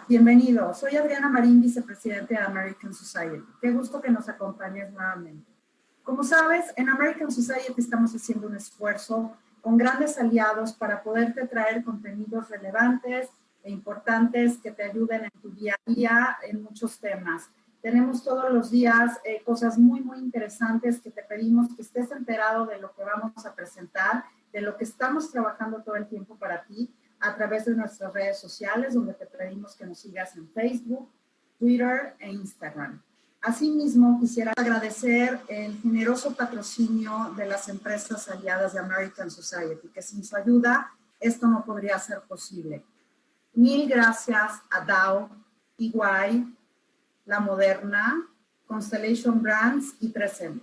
Hola, bienvenido. Soy Adriana Marín, vicepresidente de American Society. Qué gusto que nos acompañes nuevamente. Como sabes, en American Society estamos haciendo un esfuerzo con grandes aliados para poderte traer contenidos relevantes e importantes que te ayuden en tu día a día en muchos temas. Tenemos todos los días cosas muy interesantes que te pedimos que estés enterado de lo que vamos a presentar, de lo que estamos trabajando todo el tiempo para ti, a través de nuestras redes sociales, donde te pedimos que nos sigas en Facebook, Twitter e Instagram. Asimismo, quisiera agradecer el generoso patrocinio de las empresas aliadas de American Society, que sin su ayuda esto no podría ser posible. Mil gracias a Dow, EY, La Moderna, Constellation Brands y 3M.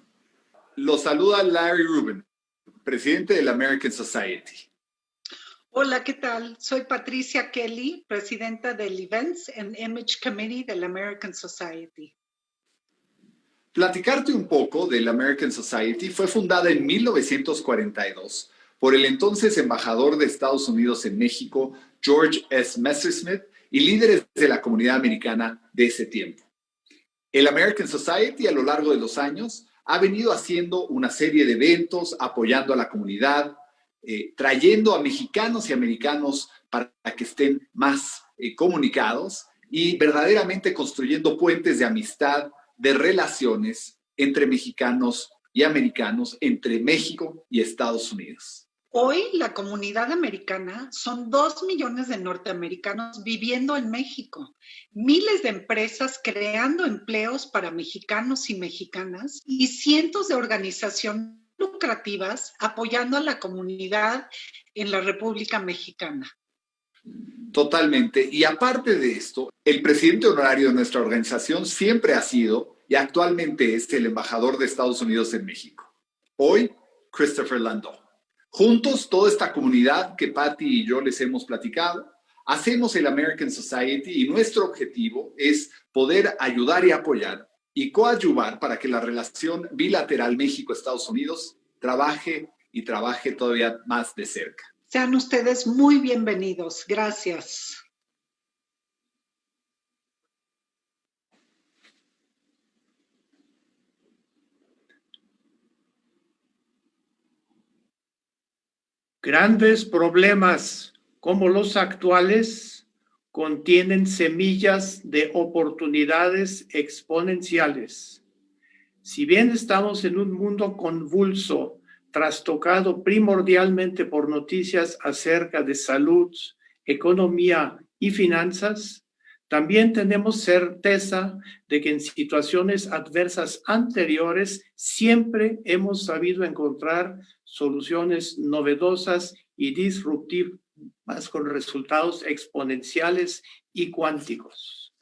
Los saluda Larry Rubin, presidente de la American Society. Hola, ¿qué tal? Soy Patricia Kelly, presidenta del Events and Image Committee de la American Society. Platicarte un poco de la American Society fue fundada en 1942 por el entonces embajador de Estados Unidos en México, George S. Messersmith, y líderes de la comunidad americana de ese tiempo. El American Society, a lo largo de los años, ha venido haciendo una serie de eventos, apoyando a la comunidad, trayendo a mexicanos y americanos para que estén más comunicados y verdaderamente construyendo puentes de amistad, de relaciones entre mexicanos y americanos, entre México y Estados Unidos. Hoy la comunidad americana son 2 millones de norteamericanos viviendo en México, miles de empresas creando empleos para mexicanos y mexicanas y cientos de organizaciones lucrativas apoyando a la comunidad en la República Mexicana. Totalmente. Y aparte de esto, el presidente honorario de nuestra organización siempre ha sido y actualmente es el embajador de Estados Unidos en México. Hoy, Christopher Landau. Juntos, toda esta comunidad que Patty y yo les hemos platicado, hacemos el American Society y nuestro objetivo es poder ayudar y apoyar y coadyuvar para que la relación bilateral México-Estados Unidos trabaje todavía más de cerca. Sean ustedes muy bienvenidos. Gracias. Grandes problemas como los actuales contienen semillas de oportunidades exponenciales. Si bien estamos en un mundo convulso, trastocado primordialmente por noticias acerca de salud, economía y finanzas, también tenemos certeza de que en situaciones adversas anteriores siempre hemos sabido encontrar soluciones novedosas y disruptivas con resultados exponenciales y cuánticos.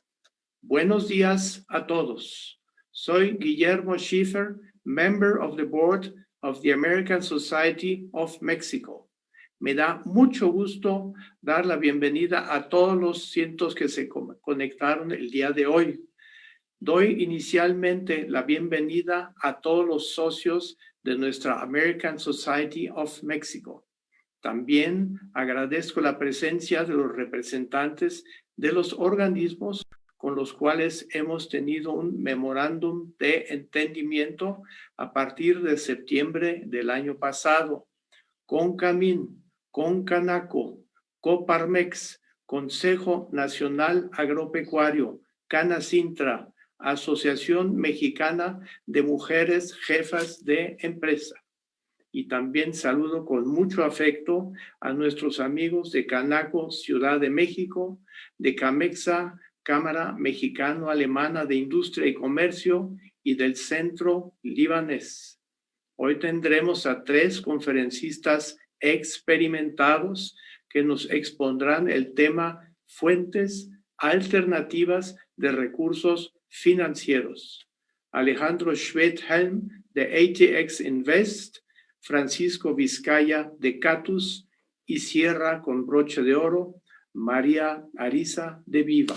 Buenos días a todos. Soy Guillermo Schiffer, member of the board of the American Society of Mexico. Me da mucho gusto dar la bienvenida a todos los cientos que se conectaron el día de hoy. Doy inicialmente la bienvenida a todos los socios de nuestra American Society of Mexico. También agradezco la presencia de los representantes de los organismos con los cuales hemos tenido un memorándum de entendimiento a partir de septiembre del año pasado. CONCAMIN, CONCANACO, COPARMEX, Consejo Nacional Agropecuario, CANACINTRA, Asociación Mexicana de Mujeres Jefas de Empresa. Y también saludo con mucho afecto a nuestros amigos de CANACO Ciudad de México, de CAMEXA, Cámara Mexicano-Alemana de Industria y Comercio, y del Centro Libanés. Hoy tendremos a 3 conferencistas experimentados que nos expondrán el tema Fuentes Alternativas de Recursos Financieros. Alejandro Schwedhelm de ATX Invest, Francisco Vizcaya de Catus y cierra con broche de oro María Ariza de Viva.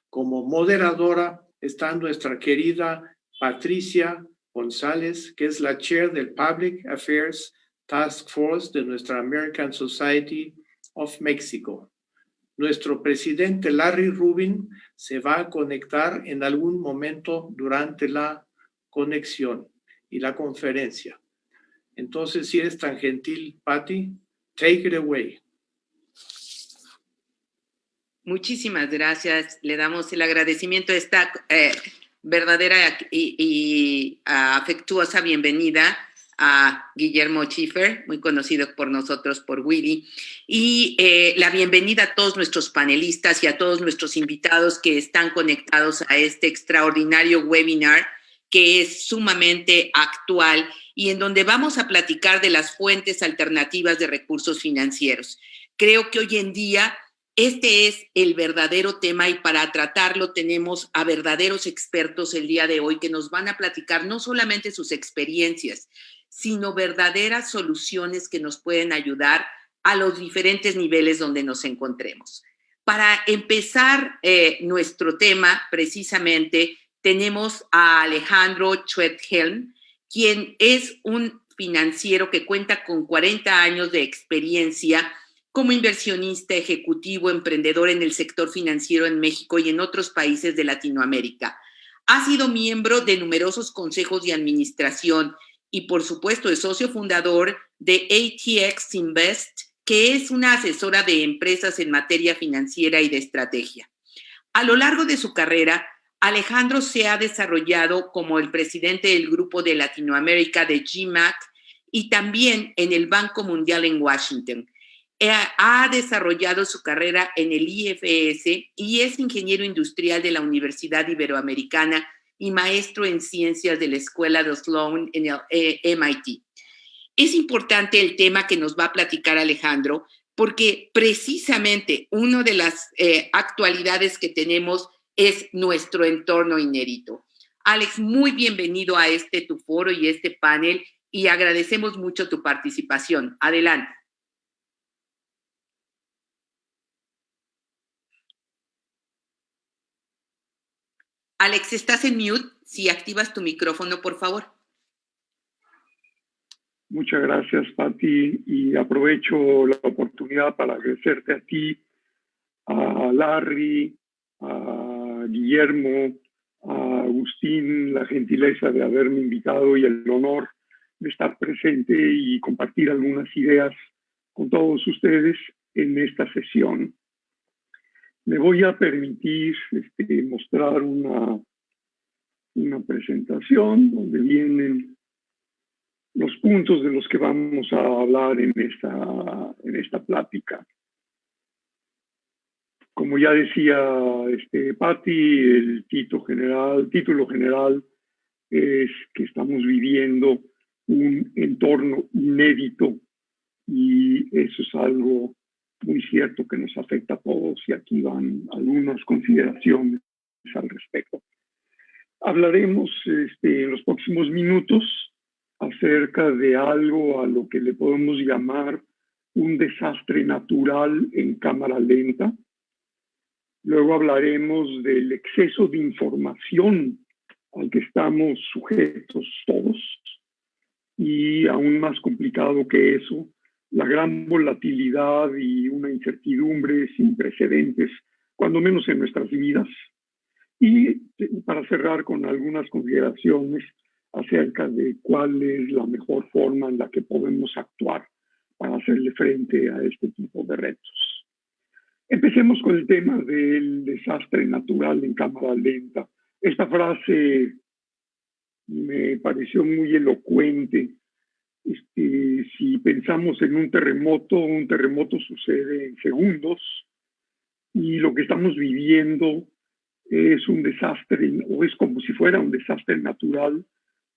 Como moderadora está nuestra querida Patricia González, que es la chair del Public Affairs Task Force de nuestra American Society of Mexico. Nuestro presidente Larry Rubin se va a conectar en algún momento durante la conexión y la conferencia. Entonces, si eres tan gentil, Patty, take it away. Muchísimas gracias. Le damos el agradecimiento a esta verdadera y afectuosa bienvenida a Guillermo Schiffer, muy conocido por nosotros por Willy, y la bienvenida a todos nuestros panelistas y a todos nuestros invitados que están conectados a este extraordinario webinar que es sumamente actual y en donde vamos a platicar de las fuentes alternativas de recursos financieros. Creo que hoy en día este es el verdadero tema y para tratarlo tenemos a verdaderos expertos el día de hoy que nos van a platicar no solamente sus experiencias, sino verdaderas soluciones que nos pueden ayudar a los diferentes niveles donde nos encontremos. Para empezar nuestro tema, precisamente, tenemos a Alejandro Schwedhelm, quien es un financiero que cuenta con 40 años de experiencia como inversionista, ejecutivo, emprendedor en el sector financiero en México y en otros países de Latinoamérica. Ha sido miembro de numerosos consejos de administración y, por supuesto, es socio fundador de ATX Invest, que es una asesora de empresas en materia financiera y de estrategia. A lo largo de su carrera, Alejandro se ha desarrollado como el presidente del Grupo de Latinoamérica de GMAC y también en el Banco Mundial en Washington. Ha desarrollado su carrera en el IFS y es ingeniero industrial de la Universidad Iberoamericana y maestro en ciencias de la Escuela de Sloan en el MIT. Es importante el tema que nos va a platicar Alejandro porque precisamente una de las actualidades que tenemos es nuestro entorno inhérito. Alex, muy bienvenido a tu foro y este panel y agradecemos mucho tu participación. Adelante. Alex, estás en mute. Si activas tu micrófono, por favor. Muchas gracias, Patti, y aprovecho la oportunidad para agradecerte a ti, a Larry, a Guillermo, a Agustín, la gentileza de haberme invitado y el honor de estar presente y compartir algunas ideas con todos ustedes en esta sesión. Me voy a permitir mostrar una presentación donde vienen los puntos de los que vamos a hablar en esta plática. Como ya decía Patti, el título general es que estamos viviendo un entorno inédito y eso es algo muy cierto que nos afecta a todos y aquí van algunas consideraciones al respecto. Hablaremos en los próximos minutos acerca de algo a lo que le podemos llamar un desastre natural en cámara lenta. Luego hablaremos del exceso de información al que estamos sujetos todos y aún más complicado que eso, la gran volatilidad y una incertidumbre sin precedentes, cuando menos en nuestras vidas. Y para cerrar con algunas consideraciones acerca de cuál es la mejor forma en la que podemos actuar para hacerle frente a este tipo de retos. Empecemos con el tema del desastre natural en cámara lenta. Esta frase me pareció muy elocuente. Si pensamos en un terremoto sucede en segundos y lo que estamos viviendo es un desastre, o es como si fuera un desastre natural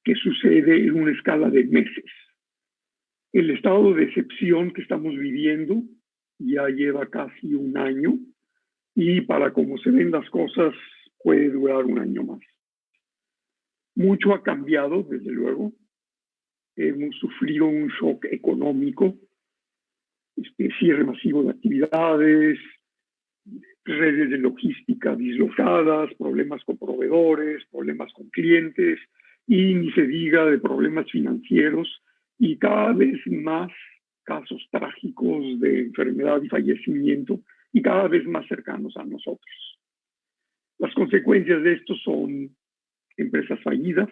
que sucede en una escala de meses. El estado de excepción que estamos viviendo ya lleva casi un año y para cómo se ven las cosas puede durar un año más. Mucho ha cambiado, desde luego. Hemos sufrido un shock económico, cierre masivo de actividades, redes de logística dislocadas, problemas con proveedores, problemas con clientes y ni se diga de problemas financieros y cada vez más casos trágicos de enfermedad y fallecimiento y cada vez más cercanos a nosotros. Las consecuencias de esto son empresas fallidas,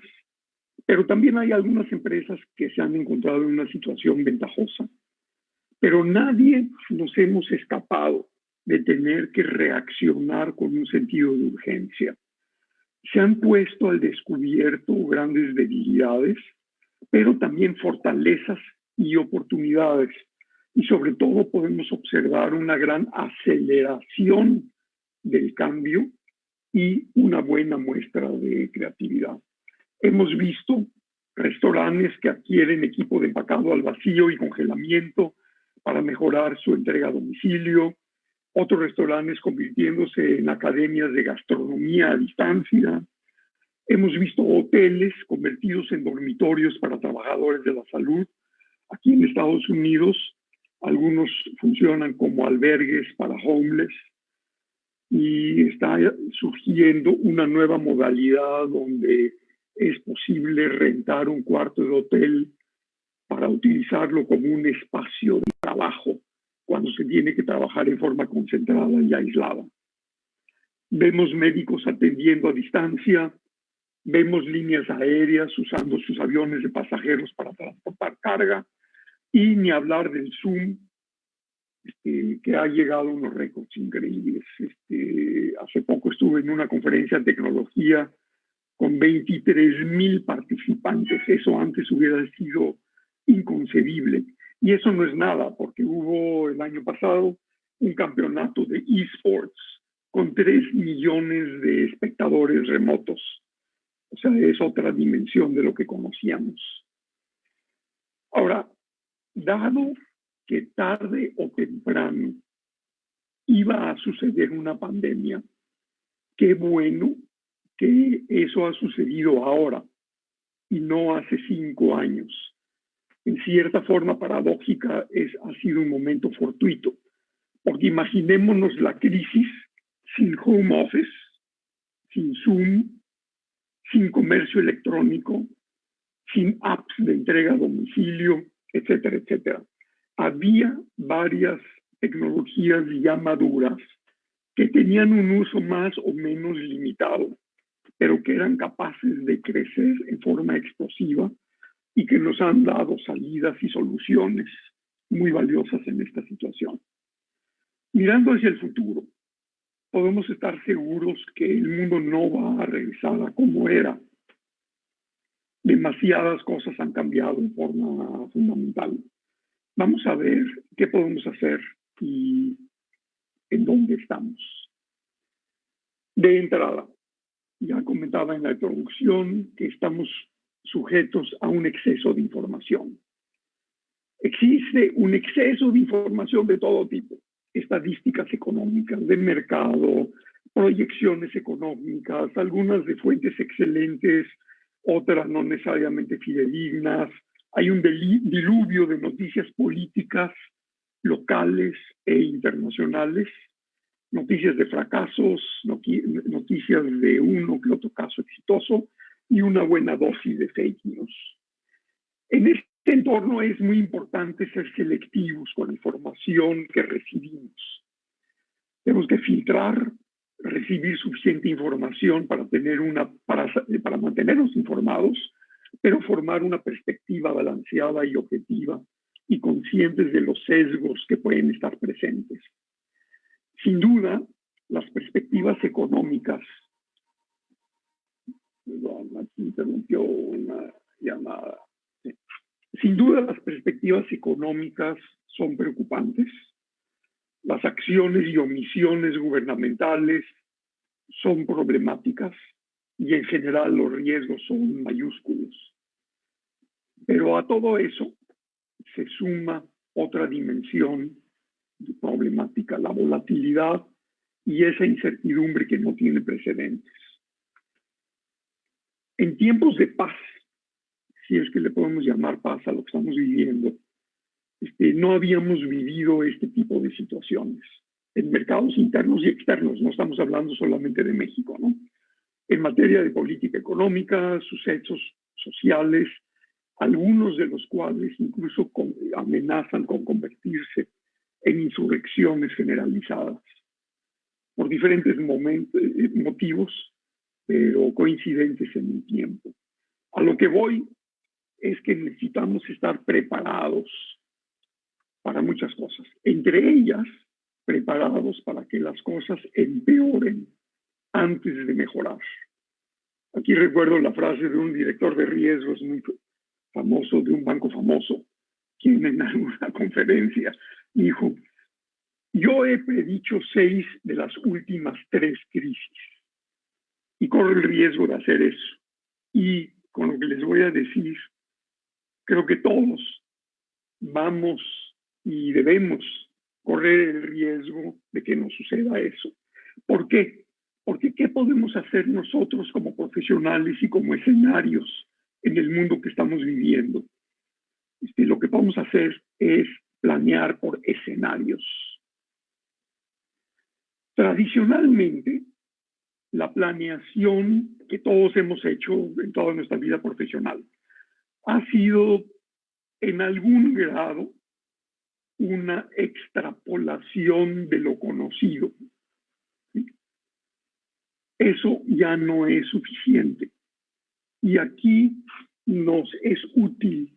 pero también hay algunas empresas que se han encontrado en una situación ventajosa. Pero nadie nos hemos escapado de tener que reaccionar con un sentido de urgencia. Se han puesto al descubierto grandes debilidades, pero también fortalezas y oportunidades. Y sobre todo podemos observar una gran aceleración del cambio y una buena muestra de creatividad. Hemos visto restaurantes que adquieren equipo de empacado al vacío y congelamiento para mejorar su entrega a domicilio, otros restaurantes convirtiéndose en academias de gastronomía a distancia. Hemos visto hoteles convertidos en dormitorios para trabajadores de la salud. Aquí en Estados Unidos, algunos funcionan como albergues para homeless y está surgiendo una nueva modalidad donde es posible rentar un cuarto de hotel para utilizarlo como un espacio de trabajo cuando se tiene que trabajar en forma concentrada y aislada. Vemos médicos atendiendo a distancia, vemos líneas aéreas usando sus aviones de pasajeros para transportar carga y ni hablar del Zoom, que ha llegado a unos récords increíbles. Hace poco estuve en una conferencia de tecnología con 23,000 participantes. Eso antes hubiera sido inconcebible. Y eso no es nada, porque hubo el año pasado un campeonato de eSports con 3 millones de espectadores remotos. O sea, es otra dimensión de lo que conocíamos. Ahora, dado que tarde o temprano iba a suceder una pandemia, qué bueno que eso ha sucedido ahora y no hace 5 años. En cierta forma paradójica, ha sido un momento fortuito, porque imaginémonos la crisis sin home office, sin Zoom, sin comercio electrónico, sin apps de entrega a domicilio, etcétera, etcétera. Había varias tecnologías ya maduras que tenían un uso más o menos limitado, pero que eran capaces de crecer en forma explosiva y que nos han dado salidas y soluciones muy valiosas en esta situación. Mirando hacia el futuro, podemos estar seguros que el mundo no va a regresar a como era. Demasiadas cosas han cambiado de forma fundamental. Vamos a ver qué podemos hacer y en dónde estamos. De entrada, ya comentaba en la introducción que estamos sujetos a un exceso de información. Existe un exceso de información de todo tipo, estadísticas económicas, de mercado, proyecciones económicas, algunas de fuentes excelentes, otras no necesariamente fidedignas. Hay un diluvio de noticias políticas locales e internacionales, noticias de fracasos, noticias de uno que otro caso exitoso y una buena dosis de fake news. En este entorno es muy importante ser selectivos con la información que recibimos. Tenemos que filtrar, recibir suficiente información para mantenernos informados, pero formar una perspectiva balanceada y objetiva y conscientes de los sesgos que pueden estar presentes. Sin duda, las perspectivas económicas. Perdón, aquí interrumpió una llamada. Sin duda, las perspectivas económicas son preocupantes. Las acciones y omisiones gubernamentales son problemáticas y en general los riesgos son mayúsculos. Pero a todo eso se suma otra dimensión problemática, la volatilidad y esa incertidumbre que no tiene precedentes. En tiempos de paz, si es que le podemos llamar paz a lo que estamos viviendo, no habíamos vivido este tipo de situaciones en mercados internos y externos. No estamos hablando solamente de México, ¿no? En materia de política económica, sucesos sociales, algunos de los cuales incluso amenazan con convertirse en insurrecciones generalizadas, por diferentes motivos, pero coincidentes en el tiempo. A lo que voy es que necesitamos estar preparados para muchas cosas, entre ellas preparados para que las cosas empeoren antes de mejorar. Aquí recuerdo la frase de un director de riesgos muy famoso, de un banco famoso, quien en alguna conferencia dijo: yo he predicho 6 de las últimas 3 crisis y corro el riesgo de hacer eso. Y con lo que les voy a decir, creo que todos vamos y debemos correr el riesgo de que nos suceda eso. ¿Por qué? Porque ¿qué podemos hacer nosotros como profesionales y como escenarios en el mundo que estamos viviendo? Lo que podemos hacer es planear por escenarios. Tradicionalmente, la planeación que todos hemos hecho en toda nuestra vida profesional ha sido en algún grado una extrapolación de lo conocido. Eso ya no es suficiente. Y aquí nos es útil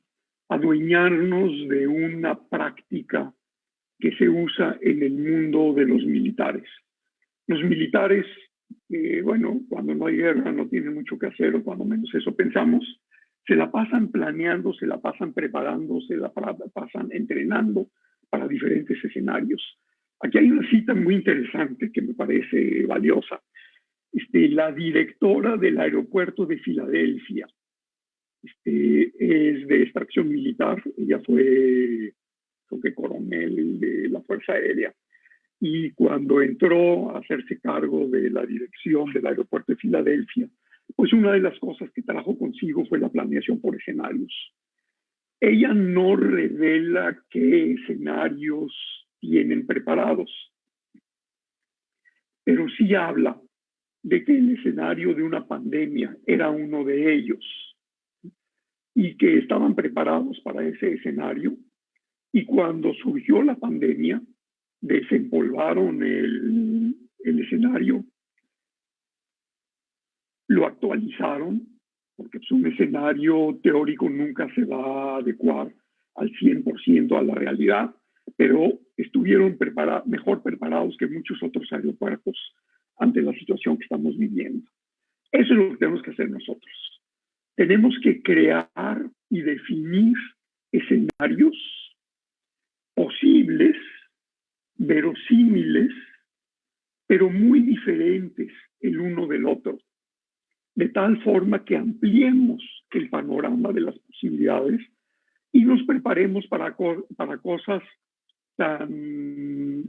adueñarnos de una práctica que se usa en el mundo de los militares. Los militares, cuando no hay guerra no tienen mucho que hacer, o cuando menos eso pensamos, se la pasan planeando, se la pasan preparando, se la pasan entrenando para diferentes escenarios. Aquí hay una cita muy interesante que me parece valiosa. La directora del aeropuerto de Filadelfia es de extracción militar. Ella fue, creo que, coronel de la Fuerza Aérea. Y cuando entró a hacerse cargo de la dirección del aeropuerto de Filadelfia, pues una de las cosas que trajo consigo fue la planeación por escenarios. Ella no revela qué escenarios tienen preparados, pero sí habla de que el escenario de una pandemia era uno de ellos y que estaban preparados para ese escenario, y cuando surgió la pandemia desempolvaron el escenario, lo actualizaron, porque un escenario teórico nunca se va a adecuar al 100% a la realidad, pero estuvieron mejor preparados que muchos otros aeropuertos ante la situación que estamos viviendo. Eso es lo que tenemos que hacer nosotros. Tenemos que crear y definir escenarios posibles, verosímiles, pero muy diferentes el uno del otro, de tal forma que ampliemos el panorama de las posibilidades y nos preparemos para cosas tan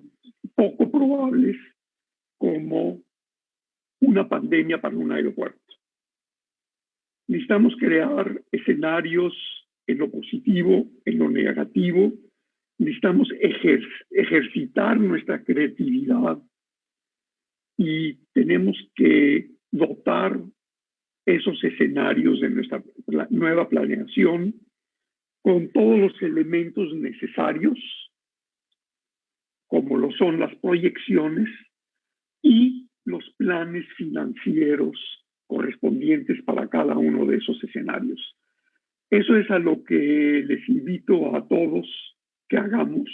poco probables como una pandemia para un aeropuerto. Necesitamos crear escenarios en lo positivo, en lo negativo. Necesitamos ejercitar nuestra creatividad y tenemos que dotar esos escenarios de nuestra nueva planeación con todos los elementos necesarios, como lo son las proyecciones y los planes financieros correspondientes para cada uno de esos escenarios. Eso es a lo que les invito a todos que hagamos.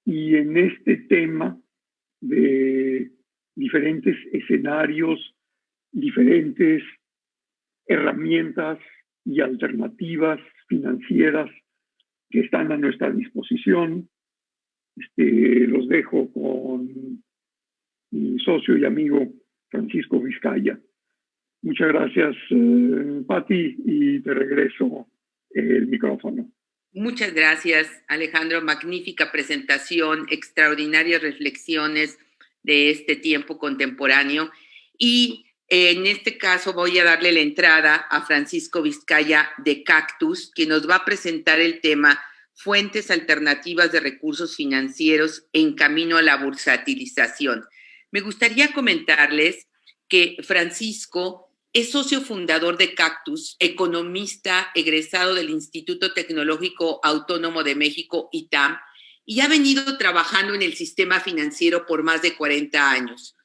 Y en este tema de diferentes escenarios, diferentes herramientas y alternativas financieras que están a nuestra disposición, los dejo con mi socio y amigo Francisco Vizcaya. Muchas gracias, Patti, y te regreso el micrófono. Muchas gracias, Alejandro. Magnífica presentación, extraordinarias reflexiones de este tiempo contemporáneo. Y en este caso voy a darle la entrada a Francisco Vizcaya de Cactus, que nos va a presentar el tema Fuentes alternativas de recursos financieros en camino a la bursatilización. Me gustaría comentarles que Francisco es socio fundador de Cactus, economista egresado del Instituto Tecnológico Autónomo de México, ITAM, y ha venido trabajando en el sistema financiero por más de 40 años,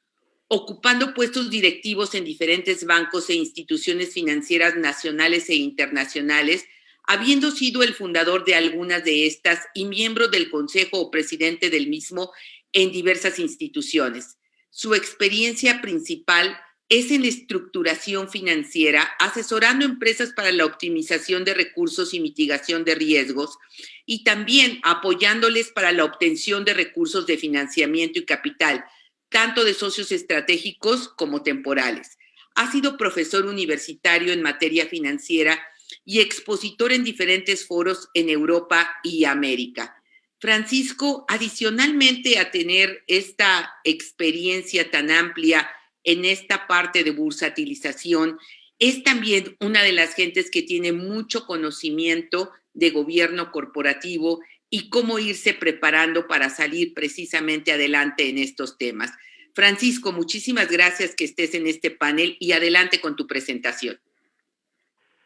ocupando puestos directivos en diferentes bancos e instituciones financieras nacionales e internacionales, habiendo sido el fundador de algunas de estas y miembro del consejo o presidente del mismo en diversas instituciones. Su experiencia principal es en la estructuración financiera, asesorando empresas para la optimización de recursos y mitigación de riesgos, y también apoyándoles para la obtención de recursos de financiamiento y capital, tanto de socios estratégicos como temporales. Ha sido profesor universitario en materia financiera y expositor en diferentes foros en Europa y América. Francisco, adicionalmente a tener esta experiencia tan amplia en esta parte de bursatilización, es también una de las gentes que tiene mucho conocimiento de gobierno corporativo y cómo irse preparando para salir precisamente adelante en estos temas. Francisco, muchísimas gracias que estés en este panel y adelante con tu presentación.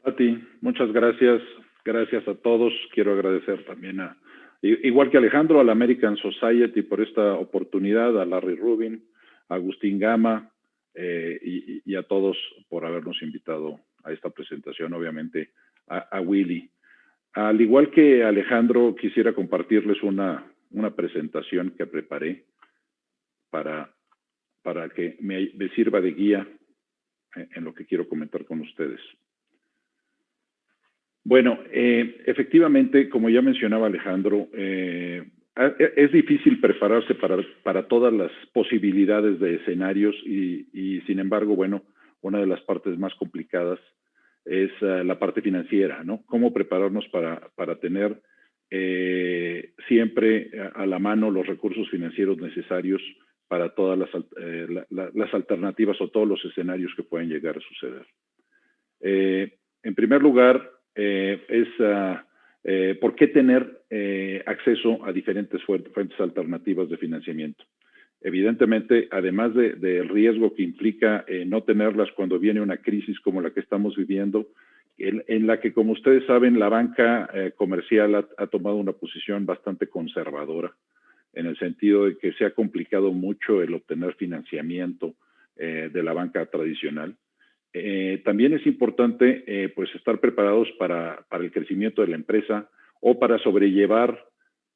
A ti, muchas gracias. Gracias a todos. Quiero agradecer también igual que Alejandro, a la American Society por esta oportunidad, a Larry Rubin, a Agustín Gama y a todos por habernos invitado a esta presentación, obviamente a Willy. Al igual que Alejandro, quisiera compartirles una presentación que preparé para que me sirva de guía en lo que quiero comentar con ustedes. Bueno, efectivamente, como ya mencionaba Alejandro, es difícil prepararse para todas las posibilidades de escenarios y sin embargo, bueno, una de las partes más complicadas es la parte financiera, ¿no? Cómo prepararnos para tener siempre a la mano los recursos financieros necesarios para todas las alternativas o todos los escenarios que pueden llegar a suceder. En primer lugar, ¿por qué tener acceso a diferentes fuentes alternativas de financiamiento? Evidentemente, además del riesgo que implica no tenerlas cuando viene una crisis como la que estamos viviendo, en la que, como ustedes saben, la banca comercial ha tomado una posición bastante conservadora, en el sentido de que se ha complicado mucho el obtener financiamiento de la banca tradicional. También es importante pues estar preparados para el crecimiento de la empresa o para sobrellevar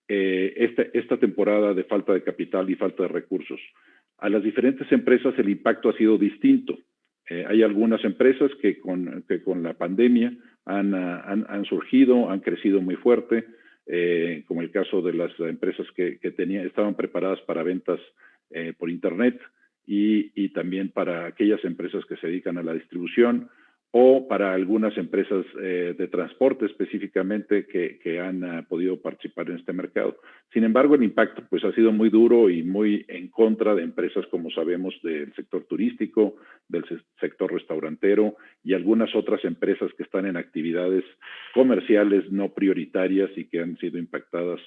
esta temporada de falta de capital y falta de recursos. A las diferentes empresas el impacto ha sido distinto. Hay algunas empresas que con la pandemia han surgido, han crecido muy fuerte, como el caso de las empresas que estaban preparadas para ventas por Internet, y también para aquellas empresas que se dedican a la distribución o para algunas empresas de transporte específicamente que han podido participar en este mercado. Sin embargo, el impacto pues ha sido muy duro y muy en contra de empresas, como sabemos, del sector turístico, del sector restaurantero y algunas otras empresas que están en actividades comerciales no prioritarias y que han sido impactadas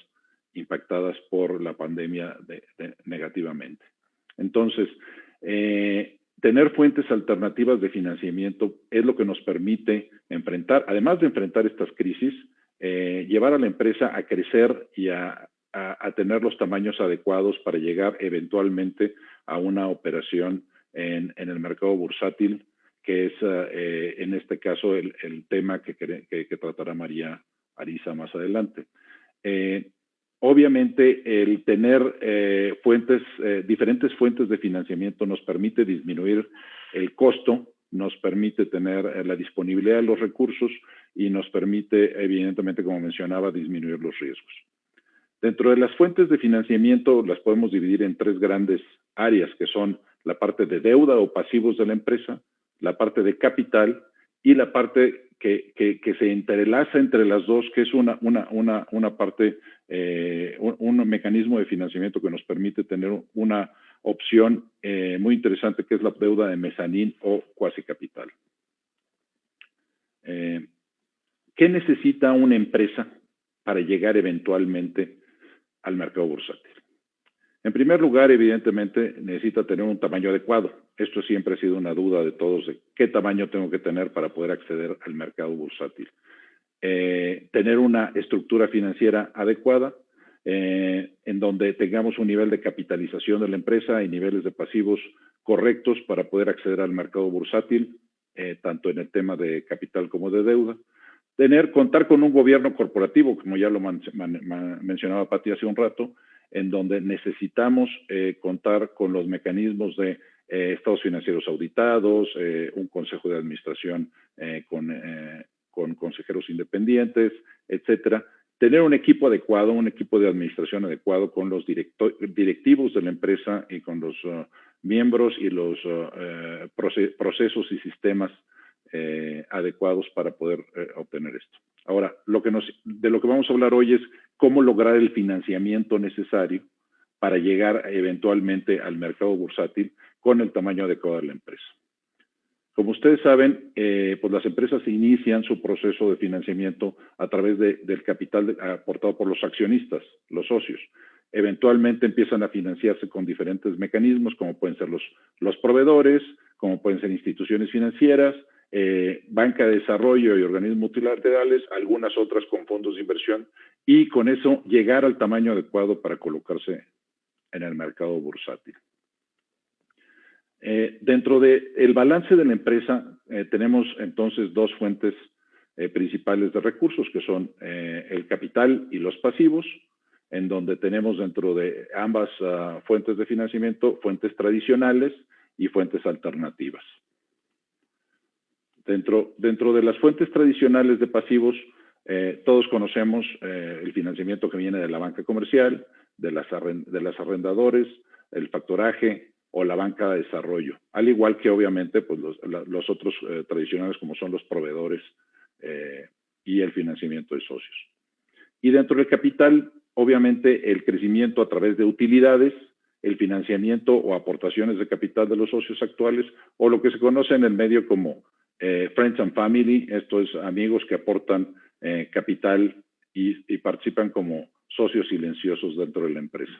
por la pandemia negativamente. Entonces, tener fuentes alternativas de financiamiento es lo que nos permite enfrentar, además de enfrentar estas crisis, llevar a la empresa a crecer y a tener los tamaños adecuados para llegar eventualmente a una operación en el mercado bursátil, que es en este caso el tema que tratará María Arisa más adelante. Obviamente, el tener diferentes fuentes de financiamiento nos permite disminuir el costo, nos permite tener la disponibilidad de los recursos y nos permite, evidentemente, como mencionaba, disminuir los riesgos. Dentro de las fuentes de financiamiento las podemos dividir en tres grandes áreas, que son la parte de deuda o pasivos de la empresa, la parte de capital y la parte que se entrelaza entre las dos, que es una parte, un mecanismo de financiamiento que nos permite tener una opción muy interesante, que es la deuda de mezanín o cuasi capital. ¿Qué necesita una empresa para llegar eventualmente al mercado bursátil? En primer lugar, evidentemente, necesita tener un tamaño adecuado. Esto siempre ha sido una duda de todos, de qué tamaño tengo que tener para poder acceder al mercado bursátil. Tener una estructura financiera adecuada en donde tengamos un nivel de capitalización de la empresa y niveles de pasivos correctos para poder acceder al mercado bursátil, tanto en el tema de capital como de deuda. Contar con un gobierno corporativo, como ya lo mencionaba Pati hace un rato, en donde necesitamos contar con los mecanismos de estados financieros auditados, un consejo de administración con consejeros independientes, etcétera. Tener un equipo adecuado, un equipo de administración adecuado con los directivos de la empresa y con los miembros y los procesos y sistemas adecuados para poder obtener esto. Ahora, de lo que vamos a hablar hoy es cómo lograr el financiamiento necesario para llegar eventualmente al mercado bursátil con el tamaño adecuado de la empresa. Como ustedes saben, pues las empresas inician su proceso de financiamiento a través del capital aportado por los accionistas, los socios. Eventualmente empiezan a financiarse con diferentes mecanismos, como pueden ser los proveedores, como pueden ser instituciones financieras, banca de desarrollo y organismos multilaterales, algunas otras con fondos de inversión, y con eso llegar al tamaño adecuado para colocarse en el mercado bursátil. Dentro del balance de la empresa tenemos entonces dos fuentes principales de recursos, que son el capital y los pasivos, en donde tenemos dentro de ambas fuentes de financiamiento fuentes tradicionales y fuentes alternativas. Dentro de las fuentes tradicionales de pasivos, todos conocemos el financiamiento que viene de la banca comercial, de las arrendadores, el factoraje o la banca de desarrollo, al igual que obviamente pues, los otros tradicionales como son los proveedores y el financiamiento de socios. Y dentro del capital, obviamente el crecimiento a través de utilidades, el financiamiento o aportaciones de capital de los socios actuales, o lo que se conoce en el medio como Friends and Family, esto es amigos que aportan capital y participan como socios silenciosos dentro de la empresa.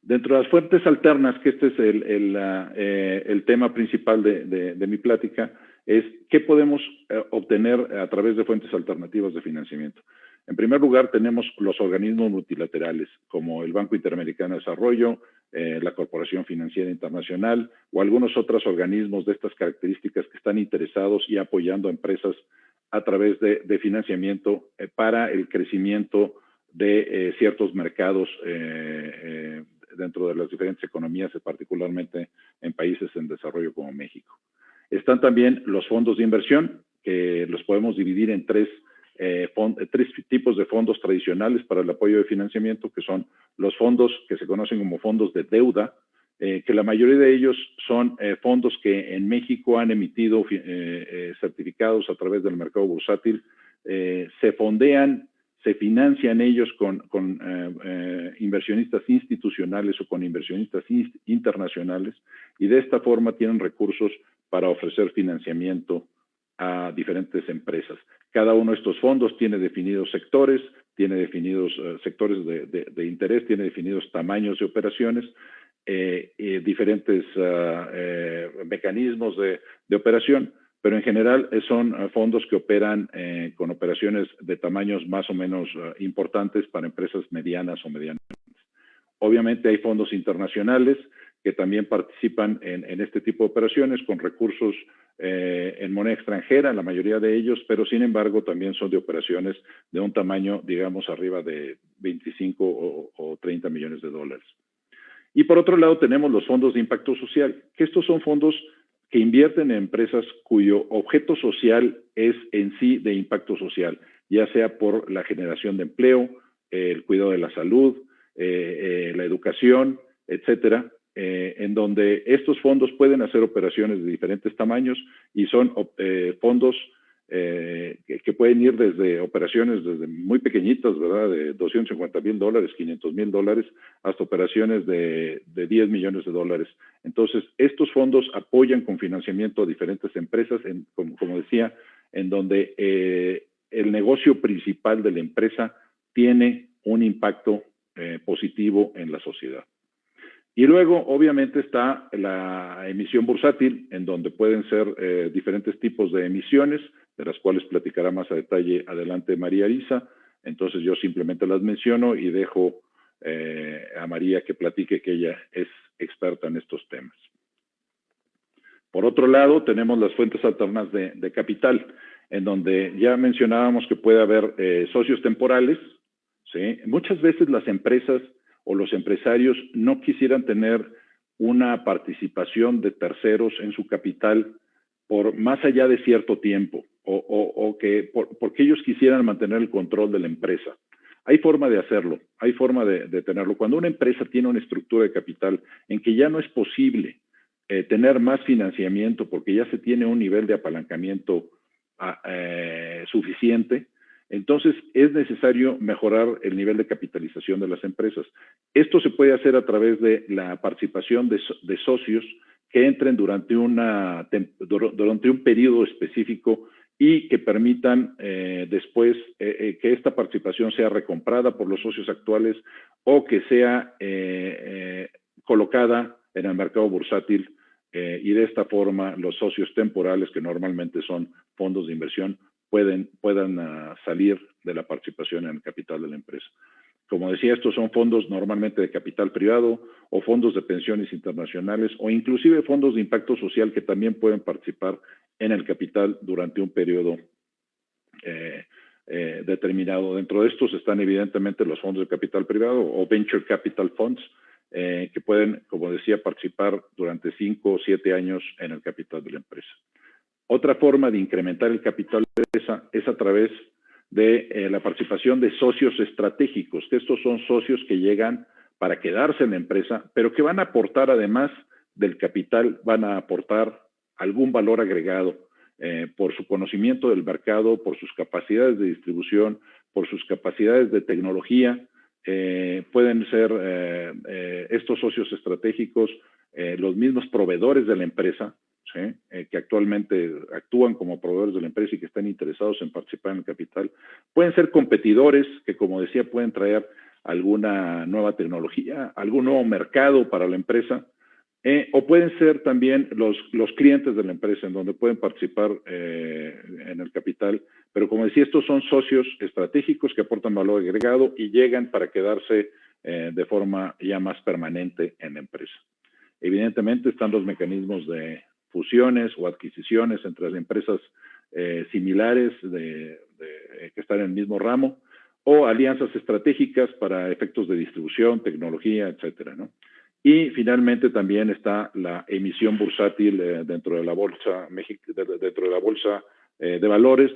Dentro de las fuentes alternas, que este es el tema principal de mi plática, es qué podemos obtener a través de fuentes alternativas de financiamiento. En primer lugar, tenemos los organismos multilaterales, como el Banco Interamericano de Desarrollo, la Corporación Financiera Internacional o algunos otros organismos de estas características que están interesados y apoyando a empresas a través de financiamiento para el crecimiento de ciertos mercados dentro de las diferentes economías, particularmente en países en desarrollo como México. Están también los fondos de inversión, que los podemos dividir en tres tipos de fondos tradicionales para el apoyo de financiamiento, que son los fondos que se conocen como fondos de deuda, que la mayoría de ellos son fondos que en México han emitido certificados a través del mercado bursátil, se fondean, se financian ellos con inversionistas institucionales o con inversionistas internacionales, y de esta forma tienen recursos para ofrecer financiamiento a diferentes empresas. Cada uno de estos fondos tiene definidos sectores, tiene definidos sectores de interés, tiene definidos tamaños de operaciones, diferentes mecanismos de operación, pero en general son fondos que operan con operaciones de tamaños más o menos importantes para empresas medianas o medianas. Obviamente hay fondos internacionales que también participan en este tipo de operaciones con recursos en moneda extranjera, la mayoría de ellos, pero sin embargo también son de operaciones de un tamaño, digamos, arriba de 25 o 30 millones de dólares. Y por otro lado tenemos los fondos de impacto social, que estos son fondos que invierten en empresas cuyo objeto social es en sí de impacto social, ya sea por la generación de empleo, el cuidado de la salud, la educación, etcétera, en donde estos fondos pueden hacer operaciones de diferentes tamaños y son fondos que pueden ir desde operaciones desde muy pequeñitas, ¿verdad? De $250,000, $500,000, hasta operaciones de 10 millones de dólares. Entonces, estos fondos apoyan con financiamiento a diferentes empresas, como decía, en donde el negocio principal de la empresa tiene un impacto positivo en la sociedad. Y luego, obviamente, está la emisión bursátil, en donde pueden ser diferentes tipos de emisiones, de las cuales platicará más a detalle adelante María Arisa, Entonces yo simplemente las menciono y dejo a María que platique, que ella es experta en estos temas. Por otro lado, tenemos las fuentes alternas de capital, en donde ya mencionábamos que puede haber socios temporales, ¿sí? Muchas veces las empresas o los empresarios no quisieran tener una participación de terceros en su capital por más allá de cierto tiempo, porque ellos quisieran mantener el control de la empresa. Hay forma de hacerlo, hay forma de tenerlo. Cuando una empresa tiene una estructura de capital en que ya no es posible tener más financiamiento porque ya se tiene un nivel de apalancamiento suficiente, entonces es necesario mejorar el nivel de capitalización de las empresas. Esto se puede hacer a través de la participación de socios que entren durante un periodo específico y que permitan después que esta participación sea recomprada por los socios actuales o que sea colocada en el mercado bursátil, y de esta forma los socios temporales, que normalmente son fondos de inversión, puedan salir de la participación en el capital de la empresa. Como decía, estos son fondos normalmente de capital privado o fondos de pensiones internacionales o inclusive fondos de impacto social que también pueden participar en el capital durante un periodo determinado. Dentro de estos están evidentemente los fondos de capital privado o venture capital funds, que pueden, como decía, participar durante 5 o 7 años en el capital de la empresa. Otra forma de incrementar el capital de la empresa es a través de la participación de socios estratégicos, que estos son socios que llegan para quedarse en la empresa, pero que van a aportar, además del capital, van a aportar algún valor agregado por su conocimiento del mercado, por sus capacidades de distribución, por sus capacidades de tecnología. Pueden ser estos socios estratégicos los mismos proveedores de la empresa, ¿sí? Que actualmente actúan como proveedores de la empresa y que están interesados en participar en el capital. Pueden ser competidores que, como decía, pueden traer alguna nueva tecnología, algún nuevo mercado para la empresa, o pueden ser también los clientes de la empresa, en donde pueden participar en el capital. Pero como decía, estos son socios estratégicos que aportan valor agregado y llegan para quedarse de forma ya más permanente en la empresa. Evidentemente están los mecanismos de fusiones o adquisiciones entre las empresas similares que están en el mismo ramo, o alianzas estratégicas para efectos de distribución, tecnología, etcétera, ¿no? Y finalmente también está la emisión bursátil dentro de la bolsa de valores,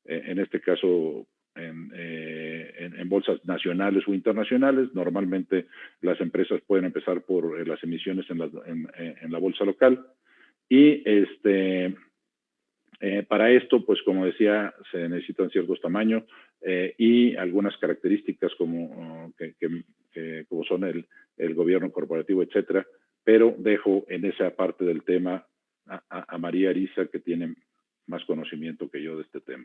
en este caso en bolsas nacionales o internacionales. Normalmente las empresas pueden empezar por las emisiones en la bolsa local. Y para esto, pues como decía, se necesitan ciertos tamaños y algunas características como son el gobierno corporativo, etcétera. Pero dejo en esa parte del tema a María Ariza, que tiene más conocimiento que yo de este tema.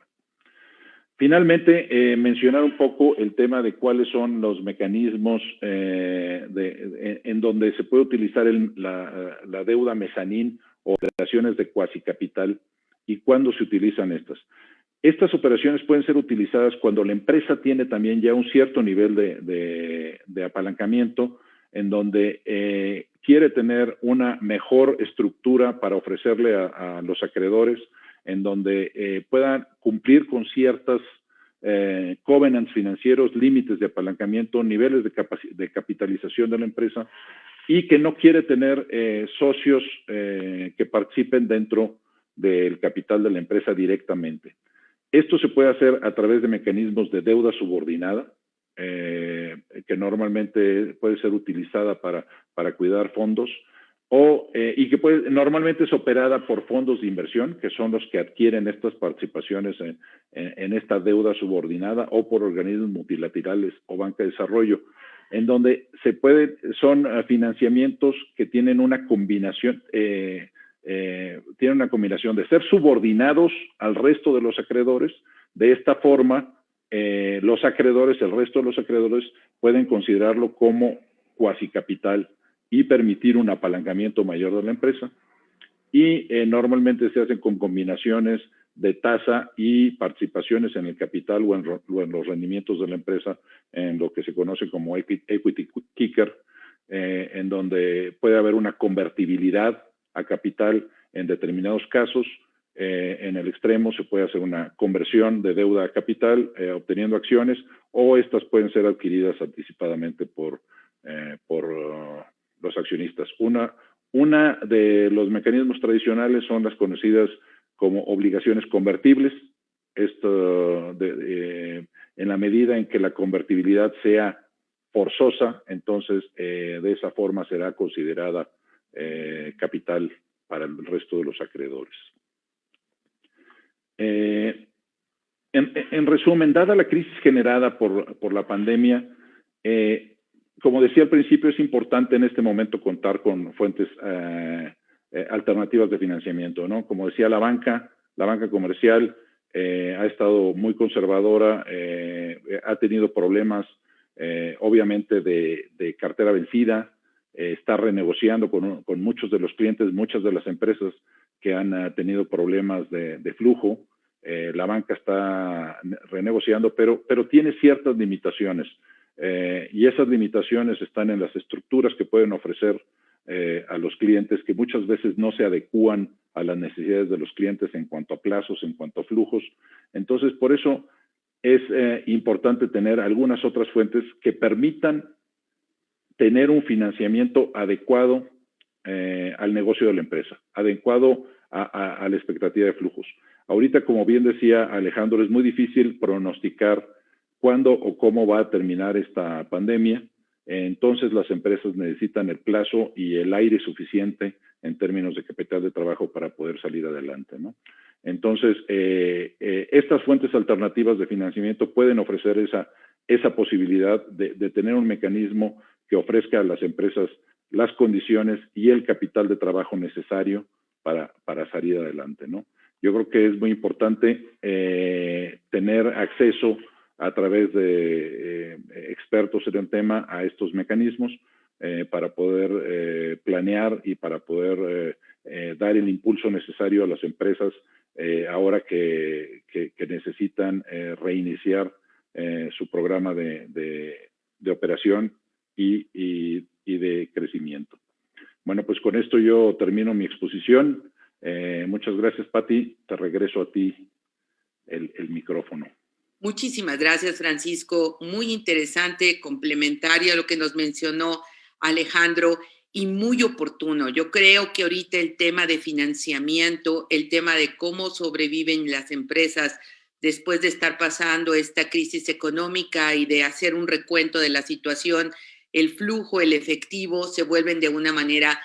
Finalmente, mencionar un poco el tema de cuáles son los mecanismos en donde se puede utilizar la deuda mezanín o operaciones de cuasi capital y cuándo se utilizan estas. Estas operaciones pueden ser utilizadas cuando la empresa tiene también ya un cierto nivel de apalancamiento, en donde quiere tener una mejor estructura para ofrecerle a los acreedores, en donde puedan cumplir con ciertas covenants financieros, límites de apalancamiento, niveles de capitalización de la empresa, y que no quiere tener socios que participen dentro del capital de la empresa directamente. Esto se puede hacer a través de mecanismos de deuda subordinada, que normalmente puede ser utilizada para cuidar fondos, y que normalmente es operada por fondos de inversión, que son los que adquieren estas participaciones en esta deuda subordinada, o por organismos multilaterales o banca de desarrollo, en donde son financiamientos que tienen una combinación, de ser subordinados al resto de los acreedores. De esta forma, el resto de los acreedores pueden considerarlo como cuasi capital y permitir un apalancamiento mayor de la empresa. Y normalmente se hacen con combinaciones de tasa y participaciones en el capital o en los rendimientos de la empresa, en lo que se conoce como equity kicker, en donde puede haber una convertibilidad a capital en determinados casos. En el extremo se puede hacer una conversión de deuda a capital obteniendo acciones, o estas pueden ser adquiridas anticipadamente por los accionistas. Una de los mecanismos tradicionales son las conocidas como obligaciones convertibles. Esto en la medida en que la convertibilidad sea forzosa, entonces de esa forma será considerada capital para el resto de los acreedores. En resumen, dada la crisis generada por la pandemia, como decía al principio, es importante en este momento contar con fuentes alternativas de financiamiento, ¿no? Como decía, la banca comercial ha estado muy conservadora, ha tenido problemas, obviamente, de cartera vencida, está renegociando con muchos de los clientes, muchas de las empresas que han tenido problemas de flujo. La banca está renegociando, pero tiene ciertas limitaciones. Y esas limitaciones están en las estructuras que pueden ofrecer a los clientes, que muchas veces no se adecúan a las necesidades de los clientes en cuanto a plazos, en cuanto a flujos. Entonces, por eso es importante tener algunas otras fuentes que permitan tener un financiamiento adecuado al negocio de la empresa, adecuado a la expectativa de flujos. Ahorita, como bien decía Alejandro, es muy difícil pronosticar cuándo o cómo va a terminar esta pandemia. Entonces, las empresas necesitan el plazo y el aire suficiente en términos de capital de trabajo para poder salir adelante, ¿no? Entonces, estas fuentes alternativas de financiamiento pueden ofrecer esa posibilidad de tener un mecanismo que ofrezca a las empresas las condiciones y el capital de trabajo necesario para salir adelante, ¿no? Yo creo que es muy importante tener acceso a través de expertos en el tema a estos mecanismos para poder planear y para poder dar el impulso necesario a las empresas ahora que necesitan reiniciar su programa de operación y de crecimiento. Bueno, pues con esto yo termino mi exposición. Muchas gracias, Pati. Te regreso a ti el micrófono. Muchísimas gracias, Francisco. Muy interesante, complementario a lo que nos mencionó Alejandro y muy oportuno. Yo creo que ahorita el tema de financiamiento, el tema de cómo sobreviven las empresas después de estar pasando esta crisis económica y de hacer un recuento de la situación, el flujo, el efectivo, se vuelven de una manera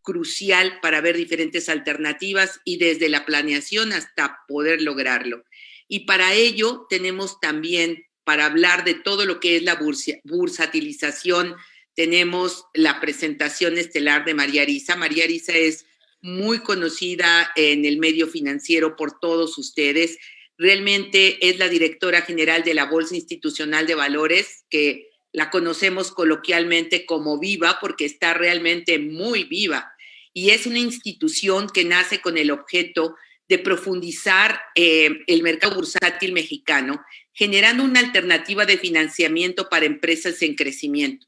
crucial para ver diferentes alternativas y desde la planeación hasta poder lograrlo. Y para ello tenemos también, para hablar de todo lo que es la bursatilización, tenemos la presentación estelar de María Arisa. María Arisa es muy conocida en el medio financiero por todos ustedes. Realmente es la directora general de la Bolsa Institucional de Valores, que la conocemos coloquialmente como Viva, porque está realmente muy viva. Y es una institución que nace con el objeto de profundizar el mercado bursátil mexicano, generando una alternativa de financiamiento para empresas en crecimiento.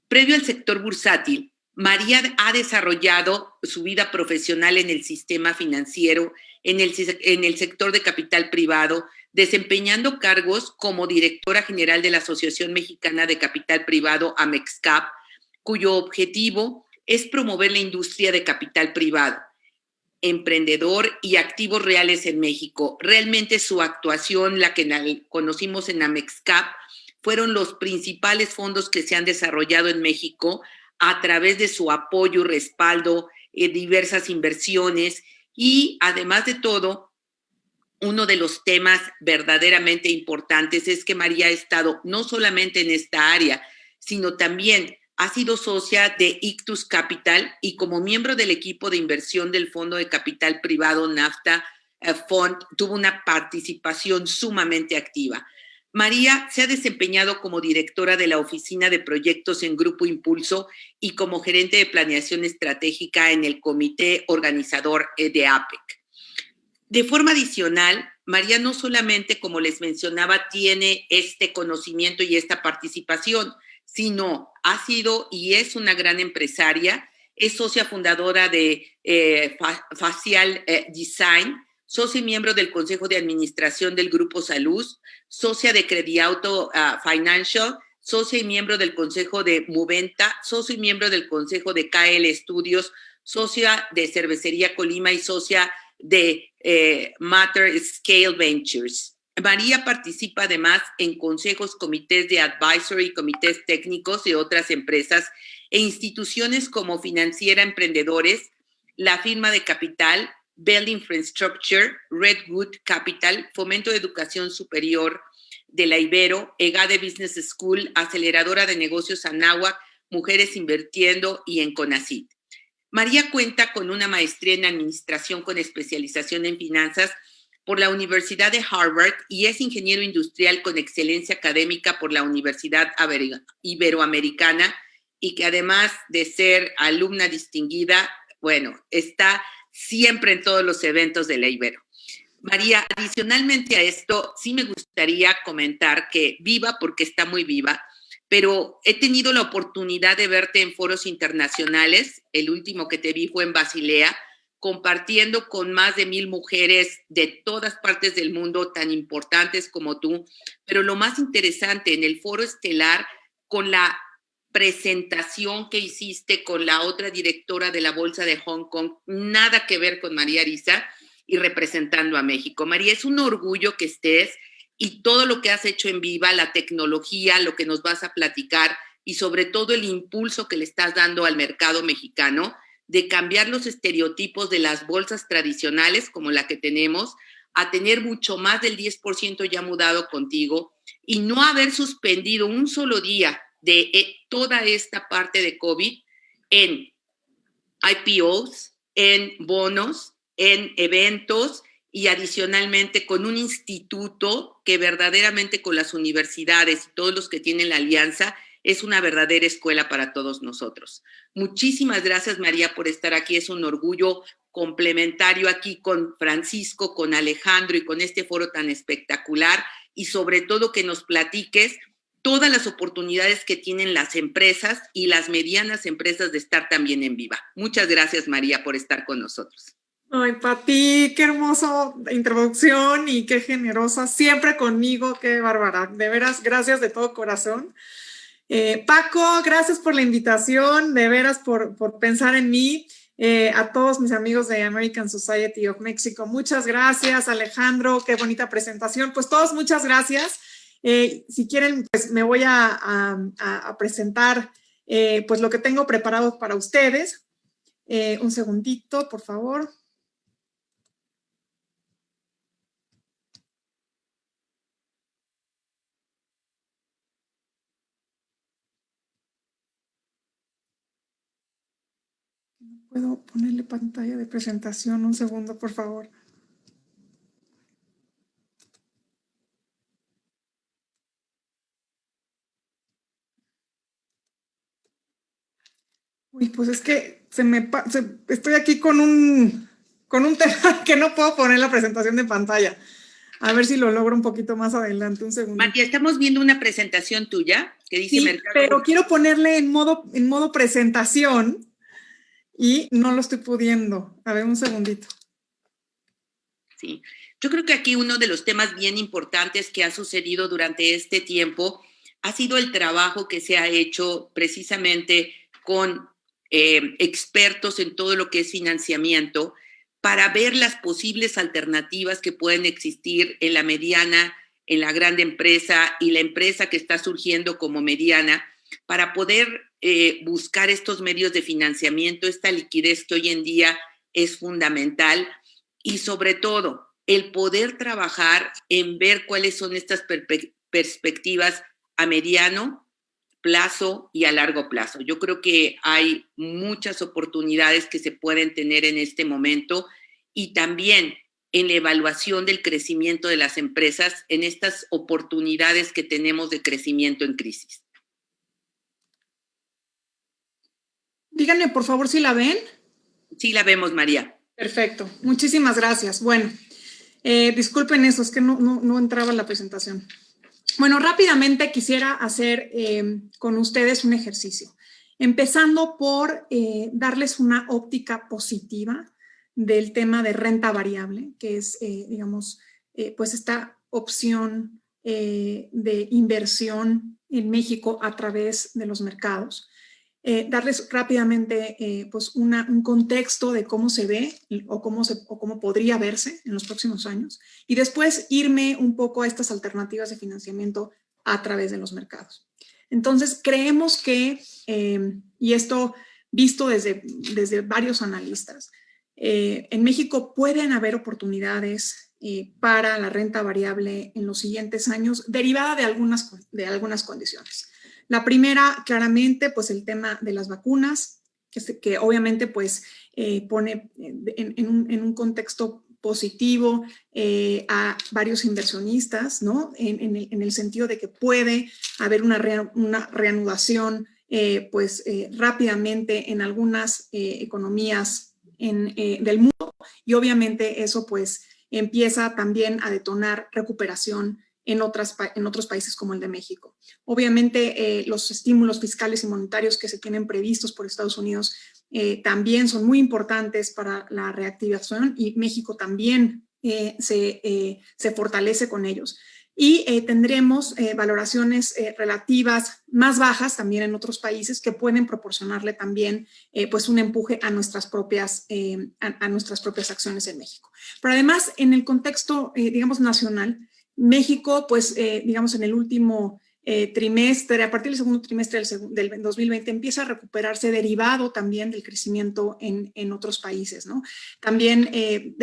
Previo al sector bursátil, María ha desarrollado su vida profesional en el sistema financiero, en el sector de capital privado, desempeñando cargos como directora general de la Asociación Mexicana de Capital Privado, AMEXCAP, cuyo objetivo es promover la industria de capital privado, emprendedor y activos reales en México. Realmente su actuación, la que conocimos en AMEXCAP, fueron los principales fondos que se han desarrollado en México a través de su apoyo y respaldo, diversas inversiones y, además de todo, uno de los temas verdaderamente importantes es que María ha estado no solamente en esta área, sino también ha sido socia de Ictus Capital y como miembro del equipo de inversión del Fondo de Capital Privado NAFTA Fund, tuvo una participación sumamente activa. María se ha desempeñado como directora de la Oficina de Proyectos en Grupo Impulso y como gerente de planeación estratégica en el comité organizador de APEC. De forma adicional, María no solamente, como les mencionaba, tiene este conocimiento y esta participación, sino ha sido y es una gran empresaria, es socia fundadora de Facial Design, socia y miembro del Consejo de Administración del Grupo Salud, socia de Crediauto Financial, socia y miembro del Consejo de Moventa, socia y miembro del Consejo de KL Estudios, socia de Cervecería Colima y socia de Matter Scale Ventures. María participa además en consejos, comités de advisory, comités técnicos de otras empresas e instituciones como Financiera Emprendedores, la firma de capital, Bell Infrastructure, Redwood Capital, Fomento de Educación Superior de la Ibero, EGADE Business School, Aceleradora de Negocios Anáhuac, Mujeres Invirtiendo y en CONACYT. María cuenta con una maestría en Administración con especialización en Finanzas por la Universidad de Harvard y es ingeniero industrial con excelencia académica por la Universidad Iberoamericana y que además de ser alumna distinguida, bueno, está siempre en todos los eventos de la Ibero. María, adicionalmente a esto, sí me gustaría comentar que viva porque está muy viva, pero he tenido la oportunidad de verte en foros internacionales. El último que te vi fue en Basilea, compartiendo con más de 1,000 mujeres de todas partes del mundo tan importantes como tú. Pero lo más interesante, en el foro estelar, con la presentación que hiciste con la otra directora de la Bolsa de Hong Kong, nada que ver con María Ariza y representando a México. María, es un orgullo que estés y todo lo que has hecho en Viva, la tecnología, lo que nos vas a platicar y sobre todo el impulso que le estás dando al mercado mexicano de cambiar los estereotipos de las bolsas tradicionales como la que tenemos a tener mucho más del 10% ya mudado contigo y no haber suspendido un solo día de toda esta parte de COVID en IPOs, en bonos, en eventos y adicionalmente con un instituto que verdaderamente con las universidades y todos los que tienen la alianza es una verdadera escuela para todos nosotros. Muchísimas gracias, María, por estar aquí. Es un orgullo complementario aquí con Francisco, con Alejandro y con este foro tan espectacular y sobre todo que nos platiques todas las oportunidades que tienen las empresas y las medianas empresas de estar también en Viva. Muchas gracias, María, por estar con nosotros. Ay, Pati, qué hermoso introducción y qué generosa, siempre conmigo, qué bárbara. De veras, gracias de todo corazón. Paco, gracias por la invitación, de veras por pensar en mí. A todos mis amigos de American Society of Mexico, muchas gracias. Alejandro, qué bonita presentación. Pues todos, muchas gracias. Si quieren, pues me voy a presentar pues lo que tengo preparado para ustedes. Un segundito, por favor. ¿Puedo ponerle pantalla de presentación? Un segundo, por favor. Uy, pues es que estoy aquí con un tema que no puedo poner la presentación de pantalla. A ver si lo logro un poquito más adelante, un segundo. María, estamos viendo una presentación tuya que dice sí, Mercado. Pero quiero ponerle en modo presentación y no lo estoy pudiendo. A ver, un segundito. Sí, yo creo que aquí uno de los temas bien importantes que ha sucedido durante este tiempo ha sido el trabajo que se ha hecho precisamente con expertos en todo lo que es financiamiento para ver las posibles alternativas que pueden existir en la mediana, en la grande empresa y la empresa que está surgiendo como mediana para poder buscar estos medios de financiamiento, esta liquidez que hoy en día es fundamental y sobre todo el poder trabajar en ver cuáles son estas perspectivas a mediano plazo y a largo plazo. Yo creo que hay muchas oportunidades que se pueden tener en este momento y también en la evaluación del crecimiento de las empresas en estas oportunidades que tenemos de crecimiento en crisis. Díganme, por favor, si la ven. Sí, la vemos, María. Perfecto. Muchísimas gracias. Bueno, Disculpen eso, es que no entraba en la presentación. Bueno, rápidamente quisiera hacer con ustedes un ejercicio, empezando por darles una óptica positiva del tema de renta variable, que es, digamos, pues esta opción de inversión en México a través de los mercados. Darles rápidamente pues un contexto de cómo se ve o cómo podría verse en los próximos años, y después irme un poco a estas alternativas de financiamiento a través de los mercados. Entonces, creemos que, y esto visto desde varios analistas, en México pueden haber oportunidades para la renta variable en los siguientes años, derivada de algunas condiciones. La primera, claramente, pues el tema de las vacunas, que obviamente pues pone en un contexto positivo a varios inversionistas, ¿no? En el sentido de que puede haber una reanudación rápidamente en algunas economías del mundo, y obviamente eso pues empieza también a detonar recuperación en otros países como el de México. Obviamente los estímulos fiscales y monetarios que se tienen previstos por Estados Unidos también son muy importantes para la reactivación, y México también se fortalece con ellos. Y tendremos valoraciones relativas más bajas también en otros países, que pueden proporcionarle también pues un empuje a nuestras propias acciones en México. Pero además, en el contexto, digamos, nacional, México, pues, digamos, en el último trimestre, a partir del segundo trimestre del 2020, empieza a recuperarse, derivado también del crecimiento en otros países, ¿no? También que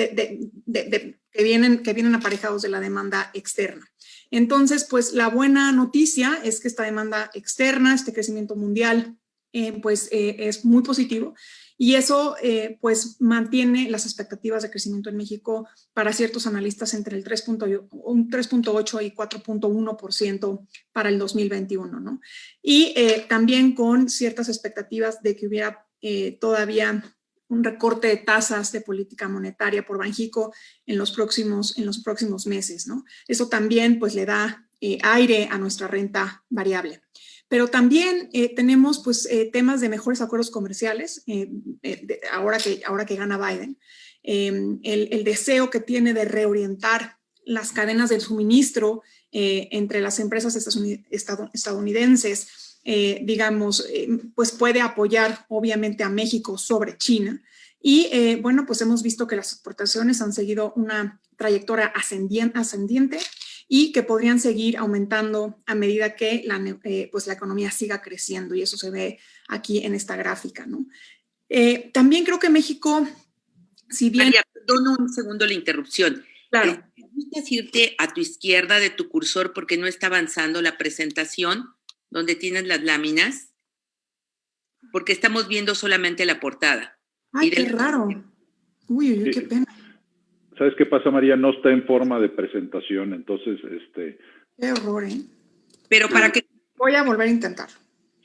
vienen aparejados de la demanda externa. Entonces, pues, la buena noticia es que esta demanda externa, este crecimiento mundial, es muy positivo, y eso pues mantiene las expectativas de crecimiento en México para ciertos analistas entre el 3.8 y 4.1% para el 2021, ¿no? Y también con ciertas expectativas de que hubiera todavía un recorte de tasas de política monetaria por Banxico en los próximos meses, ¿no? Eso también pues le da aire a nuestra renta variable. Pero también tenemos pues, temas de mejores acuerdos comerciales, ahora que gana Biden, el deseo que tiene de reorientar las cadenas del suministro entre las empresas estadounidenses, pues puede apoyar obviamente a México sobre China. Y bueno, pues hemos visto que las exportaciones han seguido una trayectoria ascendiente, y que podrían seguir aumentando a medida que pues la economía siga creciendo, y eso se ve aquí en esta gráfica, ¿no? También creo que México, si bien... María, perdón un segundo la interrupción. Claro. ¿Puedes irte a tu izquierda de tu cursor porque no está avanzando la presentación donde tienes las láminas? Porque estamos viendo solamente la portada. Ay, qué raro. Uy, qué pena. ¿Sabes qué pasa, María? No está en forma de presentación, entonces, Qué horror, ¿eh? Pero para que... Voy a volver a intentar.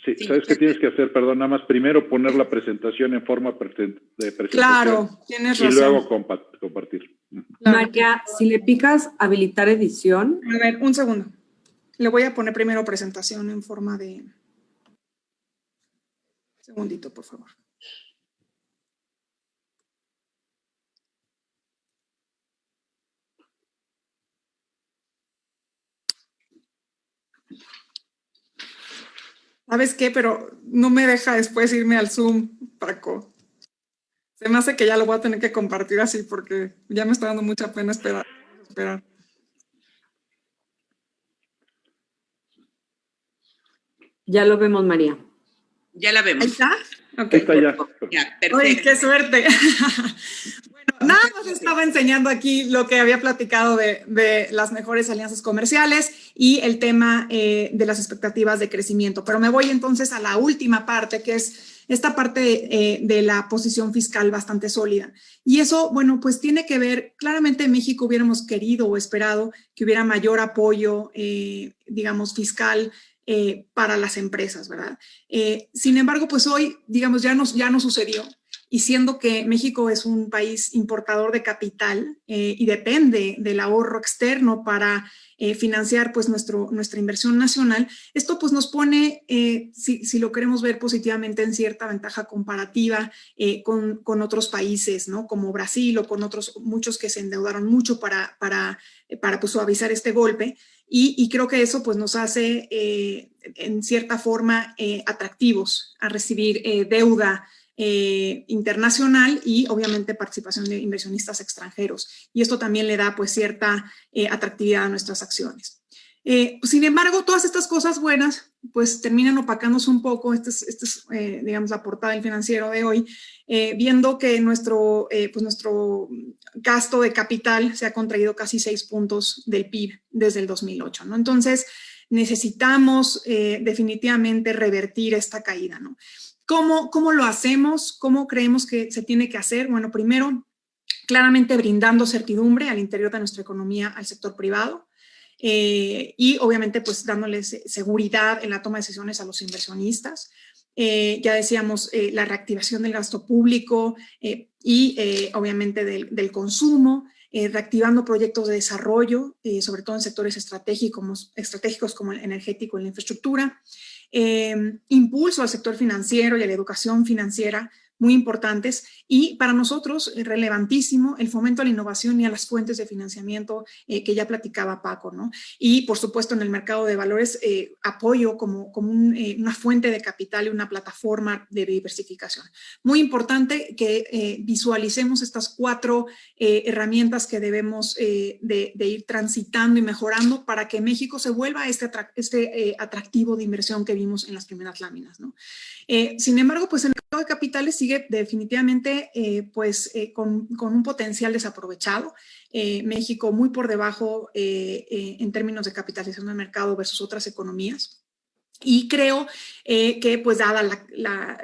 Sí, ¿sabes qué tienes que hacer? Perdón, nada más primero poner la presentación en forma de presentación. Claro, tienes razón. Y luego compartir. Claro. María, si le picas habilitar edición. A ver, un segundo. Le voy a poner primero presentación en forma de... Un segundito, por favor. ¿Sabes qué? Pero no me deja después irme al Zoom, Paco. Se me hace que ya lo voy a tener que compartir así, porque ya me está dando mucha pena esperar. Ya lo vemos, María. Ya la vemos. ¿Ahí está? Ahí Okay. está ya. Ya, perfecto. ¡Ay, qué suerte! Bueno, nada más estaba enseñando aquí lo que había platicado de las mejores alianzas comerciales y el tema de las expectativas de crecimiento. Pero me voy entonces a la última parte, que es esta parte de la posición fiscal bastante sólida. Y eso, bueno, pues tiene que ver, claramente en México hubiéramos querido o esperado que hubiera mayor apoyo, digamos, fiscal para las empresas, ¿verdad? Sin embargo, pues hoy, digamos, ya no sucedió. y siendo que México es un país importador de capital y depende del ahorro externo para financiar pues nuestra inversión nacional, esto pues nos pone, si lo queremos ver positivamente, en cierta ventaja comparativa con otros países, ¿no? Como Brasil o con otros, muchos que se endeudaron mucho para pues, suavizar este golpe. Y creo que eso pues, nos hace, en cierta forma, atractivos a recibir deuda internacional y, obviamente, participación de inversionistas extranjeros. Y esto también le da pues, cierta atractividad a nuestras acciones. Sin embargo, todas estas cosas buenas pues terminan opacándose un poco. Esta es digamos, la portada del Financiero de hoy, viendo que nuestro gasto de capital se ha contraído casi 6 puntos del PIB desde el 2008, ¿no? Entonces, necesitamos definitivamente revertir esta caída, ¿no? ¿Cómo lo hacemos? ¿Cómo creemos que se tiene que hacer? Bueno, primero, claramente brindando certidumbre al interior de nuestra economía al sector privado. Y obviamente pues dándoles seguridad en la toma de decisiones a los inversionistas. Ya decíamos la reactivación del gasto público y obviamente del consumo, reactivando proyectos de desarrollo, sobre todo en sectores estratégicos como el energético y la infraestructura, impulso al sector financiero y a la educación financiera, muy importantes, y para nosotros relevantísimo el fomento a la innovación y a las fuentes de financiamiento que ya platicaba Paco, ¿no? Y por supuesto en el mercado de valores apoyo como una fuente de capital y una plataforma de diversificación. Muy importante que visualicemos estas 4 herramientas que debemos de ir transitando y mejorando para que México se vuelva este atractivo de inversión que vimos en las primeras láminas, ¿no? Sin embargo, pues el mercado de capitales sigue definitivamente con un potencial desaprovechado. México muy por debajo en términos de capitalización del mercado versus otras economías. Y creo que, pues, dada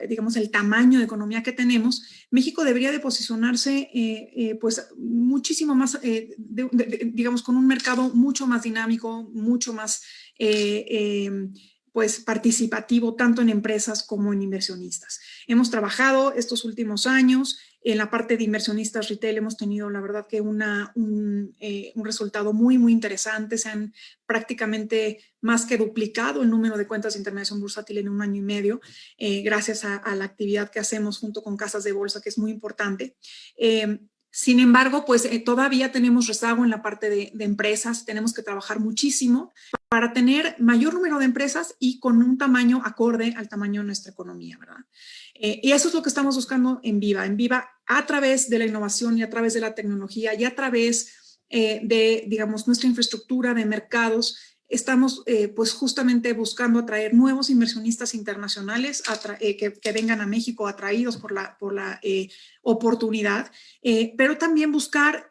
digamos, el tamaño de economía que tenemos, México debería de posicionarse, pues, muchísimo más, digamos, con un mercado mucho más dinámico, mucho más pues participativo tanto en empresas como en inversionistas. Hemos trabajado estos últimos años en la parte de inversionistas retail, hemos tenido la verdad que un resultado muy, muy interesante. Se han prácticamente más que duplicado el número de cuentas de intermediación bursátil en 1 año y medio, gracias a la actividad que hacemos junto con casas de bolsa, que es muy importante. Sin embargo, pues todavía tenemos rezago en la parte de empresas, tenemos que trabajar muchísimo para tener mayor número de empresas y con un tamaño acorde al tamaño de nuestra economía, ¿verdad? Y eso es lo que estamos buscando en Viva a través de la innovación y a través de la tecnología y a través de, digamos, nuestra infraestructura de mercados. Estamos pues justamente buscando atraer nuevos inversionistas internacionales que vengan a México atraídos por la oportunidad, pero también buscar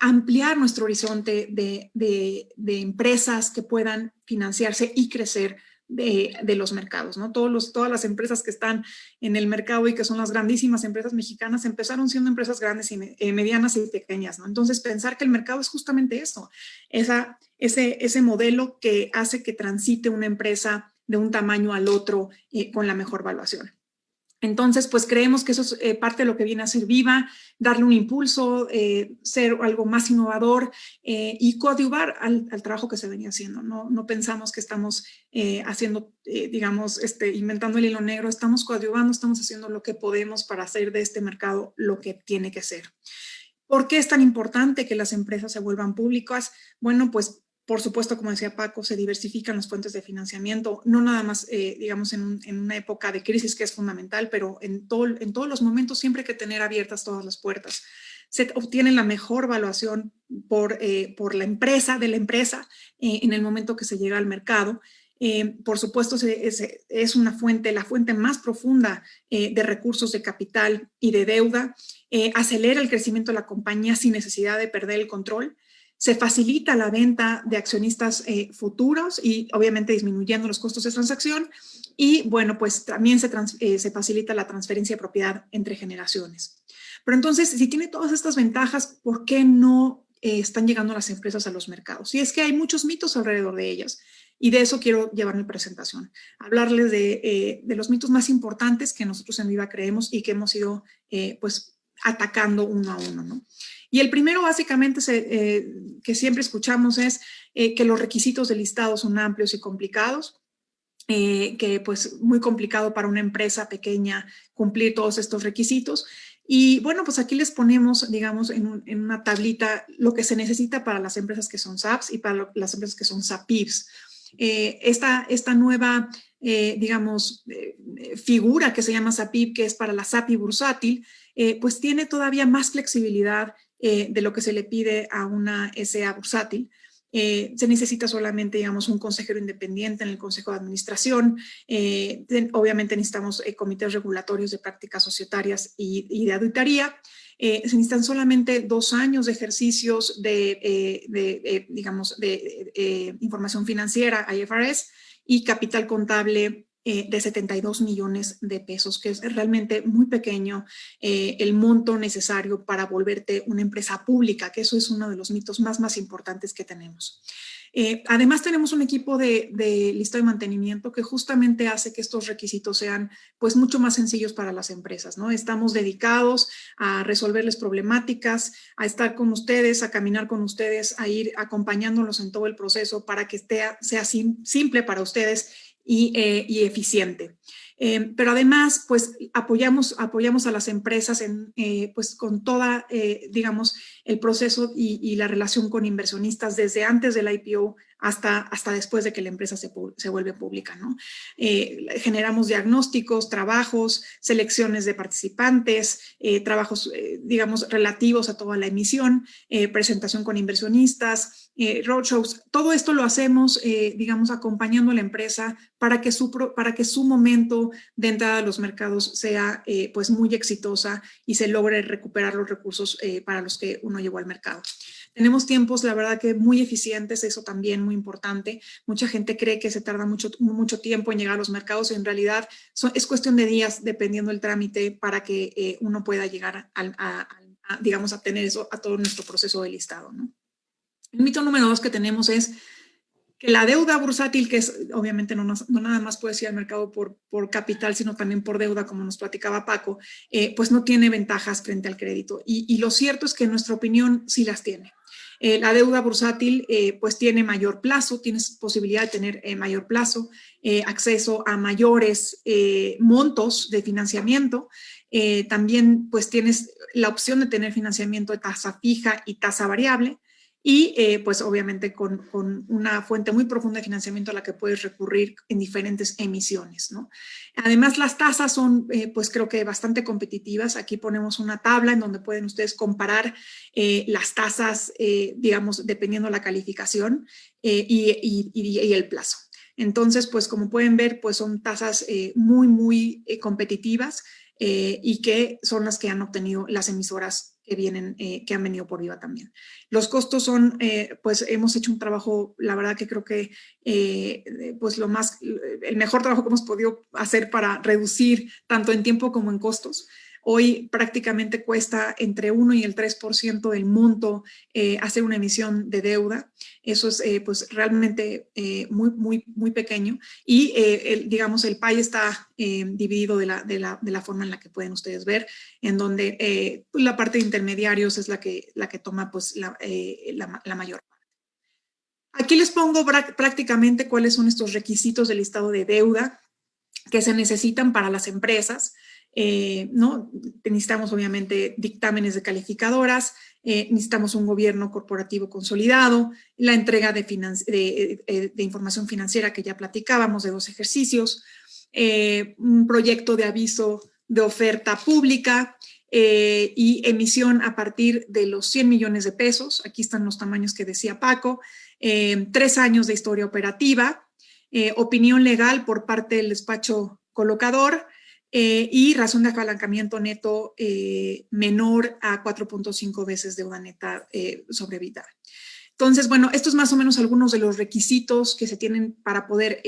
ampliar nuestro horizonte de empresas que puedan financiarse y crecer de los mercados, ¿no? Todas las empresas que están en el mercado y que son las grandísimas empresas mexicanas empezaron siendo empresas grandes y medianas y pequeñas, ¿no? Entonces, pensar que el mercado es justamente eso, ese modelo que hace que transite una empresa de un tamaño al otro con la mejor valuación. Entonces, pues creemos que eso es parte de lo que viene a ser Viva, darle un impulso, ser algo más innovador y coadyuvar al trabajo que se venía haciendo. No pensamos que estamos haciendo, digamos, inventando el hilo negro, estamos coadyuvando, estamos haciendo lo que podemos para hacer de este mercado lo que tiene que ser. ¿Por qué es tan importante que las empresas se vuelvan públicas? Bueno, pues por supuesto, como decía Paco, se diversifican las fuentes de financiamiento, no nada más, digamos, en una época de crisis que es fundamental, pero en todos los momentos siempre hay que tener abiertas todas las puertas. Se obtiene la mejor valuación por la empresa, en el momento que se llega al mercado. Por supuesto, es la fuente más profunda de recursos de capital y de deuda. Acelera el crecimiento de la compañía sin necesidad de perder el control. Se facilita la venta de accionistas futuros y obviamente disminuyendo los costos de transacción. Y bueno, pues también se facilita la transferencia de propiedad entre generaciones. Pero entonces, si tiene todas estas ventajas, ¿por qué no están llegando las empresas a los mercados. Y es que hay muchos mitos alrededor de ellas. Y de eso quiero llevar mi presentación. Hablarles de los mitos más importantes que nosotros en Viva creemos y que hemos ido pues atacando uno a uno, ¿no? Y el primero básicamente que siempre escuchamos es que los requisitos del listado son amplios y complicados. Que pues muy complicado para una empresa pequeña cumplir todos estos requisitos. Y bueno, pues aquí les ponemos, digamos, en una tablita lo que se necesita para las empresas que son SAPs y para las empresas que son SAPIBs. Esta nueva, digamos, figura que se llama SAPIB, que es para la SAPI bursátil, pues tiene todavía más flexibilidad de lo que se le pide a una SA bursátil. Se necesita solamente, digamos, un consejero independiente en el consejo de administración. Obviamente necesitamos comités regulatorios de prácticas societarias y de auditoría. Se necesitan solamente 2 años de ejercicios digamos, de información financiera, IFRS, y capital contable de 72 millones de pesos, que es realmente muy pequeño el monto necesario para volverte una empresa pública, que eso es uno de los mitos más importantes que tenemos. Además tenemos un equipo de listado y mantenimiento que justamente hace que estos requisitos sean pues mucho más sencillos para las empresas, ¿no? Estamos dedicados a resolverles problemáticas, a estar con ustedes, a caminar con ustedes, a ir acompañándolos en todo el proceso para que sea simple para ustedes y eficiente. Pero además, pues apoyamos a las empresas pues con toda, digamos, el proceso y la relación con inversionistas desde antes del IPO hasta después de que la empresa se vuelve pública, ¿no? Generamos diagnósticos, trabajos, selecciones de participantes, trabajos, digamos, relativos a toda la emisión, presentación con inversionistas, roadshows. Todo esto lo hacemos, digamos, acompañando a la empresa para que su momento de entrada a los mercados sea pues muy exitosa y se logre recuperar los recursos para los que uno llevó al mercado. Tenemos tiempos, la verdad, que muy eficientes, eso también muy importante. Mucha gente cree que se tarda mucho tiempo en llegar a los mercados y en realidad es cuestión de días dependiendo del trámite para que uno pueda llegar digamos, a tener eso, a todo nuestro proceso de listado, ¿no? El mito número 2 que tenemos es que la deuda bursátil, que es obviamente no nada más puede ir al mercado por capital, sino también por deuda, como nos platicaba Paco, pues no tiene ventajas frente al crédito. Y lo cierto es que en nuestra opinión sí las tiene. La deuda bursátil pues tiene mayor plazo, tienes posibilidad de tener mayor plazo, acceso a mayores montos de financiamiento. También pues tienes la opción de tener financiamiento de tasa fija y tasa variable. Y pues obviamente con una fuente muy profunda de financiamiento a la que puedes recurrir en diferentes emisiones, ¿no? Además, las tasas son pues creo que bastante competitivas. Aquí ponemos una tabla en donde pueden ustedes comparar las tasas, digamos, dependiendo la calificación y el plazo. Entonces, pues como pueden ver, pues son tasas muy competitivas y que son las que han obtenido las emisoras que han venido por Viva también. Los costos son, pues hemos hecho un trabajo, la verdad que creo que pues el mejor trabajo que hemos podido hacer para reducir tanto en tiempo como en costos. Hoy prácticamente cuesta entre 1 y el 3% del monto hacer una emisión de deuda. Eso es pues realmente muy pequeño y digamos el pie está dividido de la forma en la que pueden ustedes ver, en donde pues, la parte de intermediarios es la que toma pues la mayor parte. Aquí les pongo prácticamente cuáles son estos requisitos del listado de deuda que se necesitan para las empresas. ¿No? Necesitamos obviamente dictámenes de calificadoras, necesitamos un gobierno corporativo consolidado, la entrega de información financiera que ya platicábamos de 2 ejercicios, un proyecto de aviso de oferta pública y emisión a partir de los 100 millones de pesos. Aquí están los tamaños que decía Paco, 3 años de historia operativa, opinión legal por parte del despacho colocador, y razón de apalancamiento neto menor a 4.5 veces deuda neta sobre EBITDA. Entonces, bueno, estos más o menos algunos de los requisitos que se tienen para poder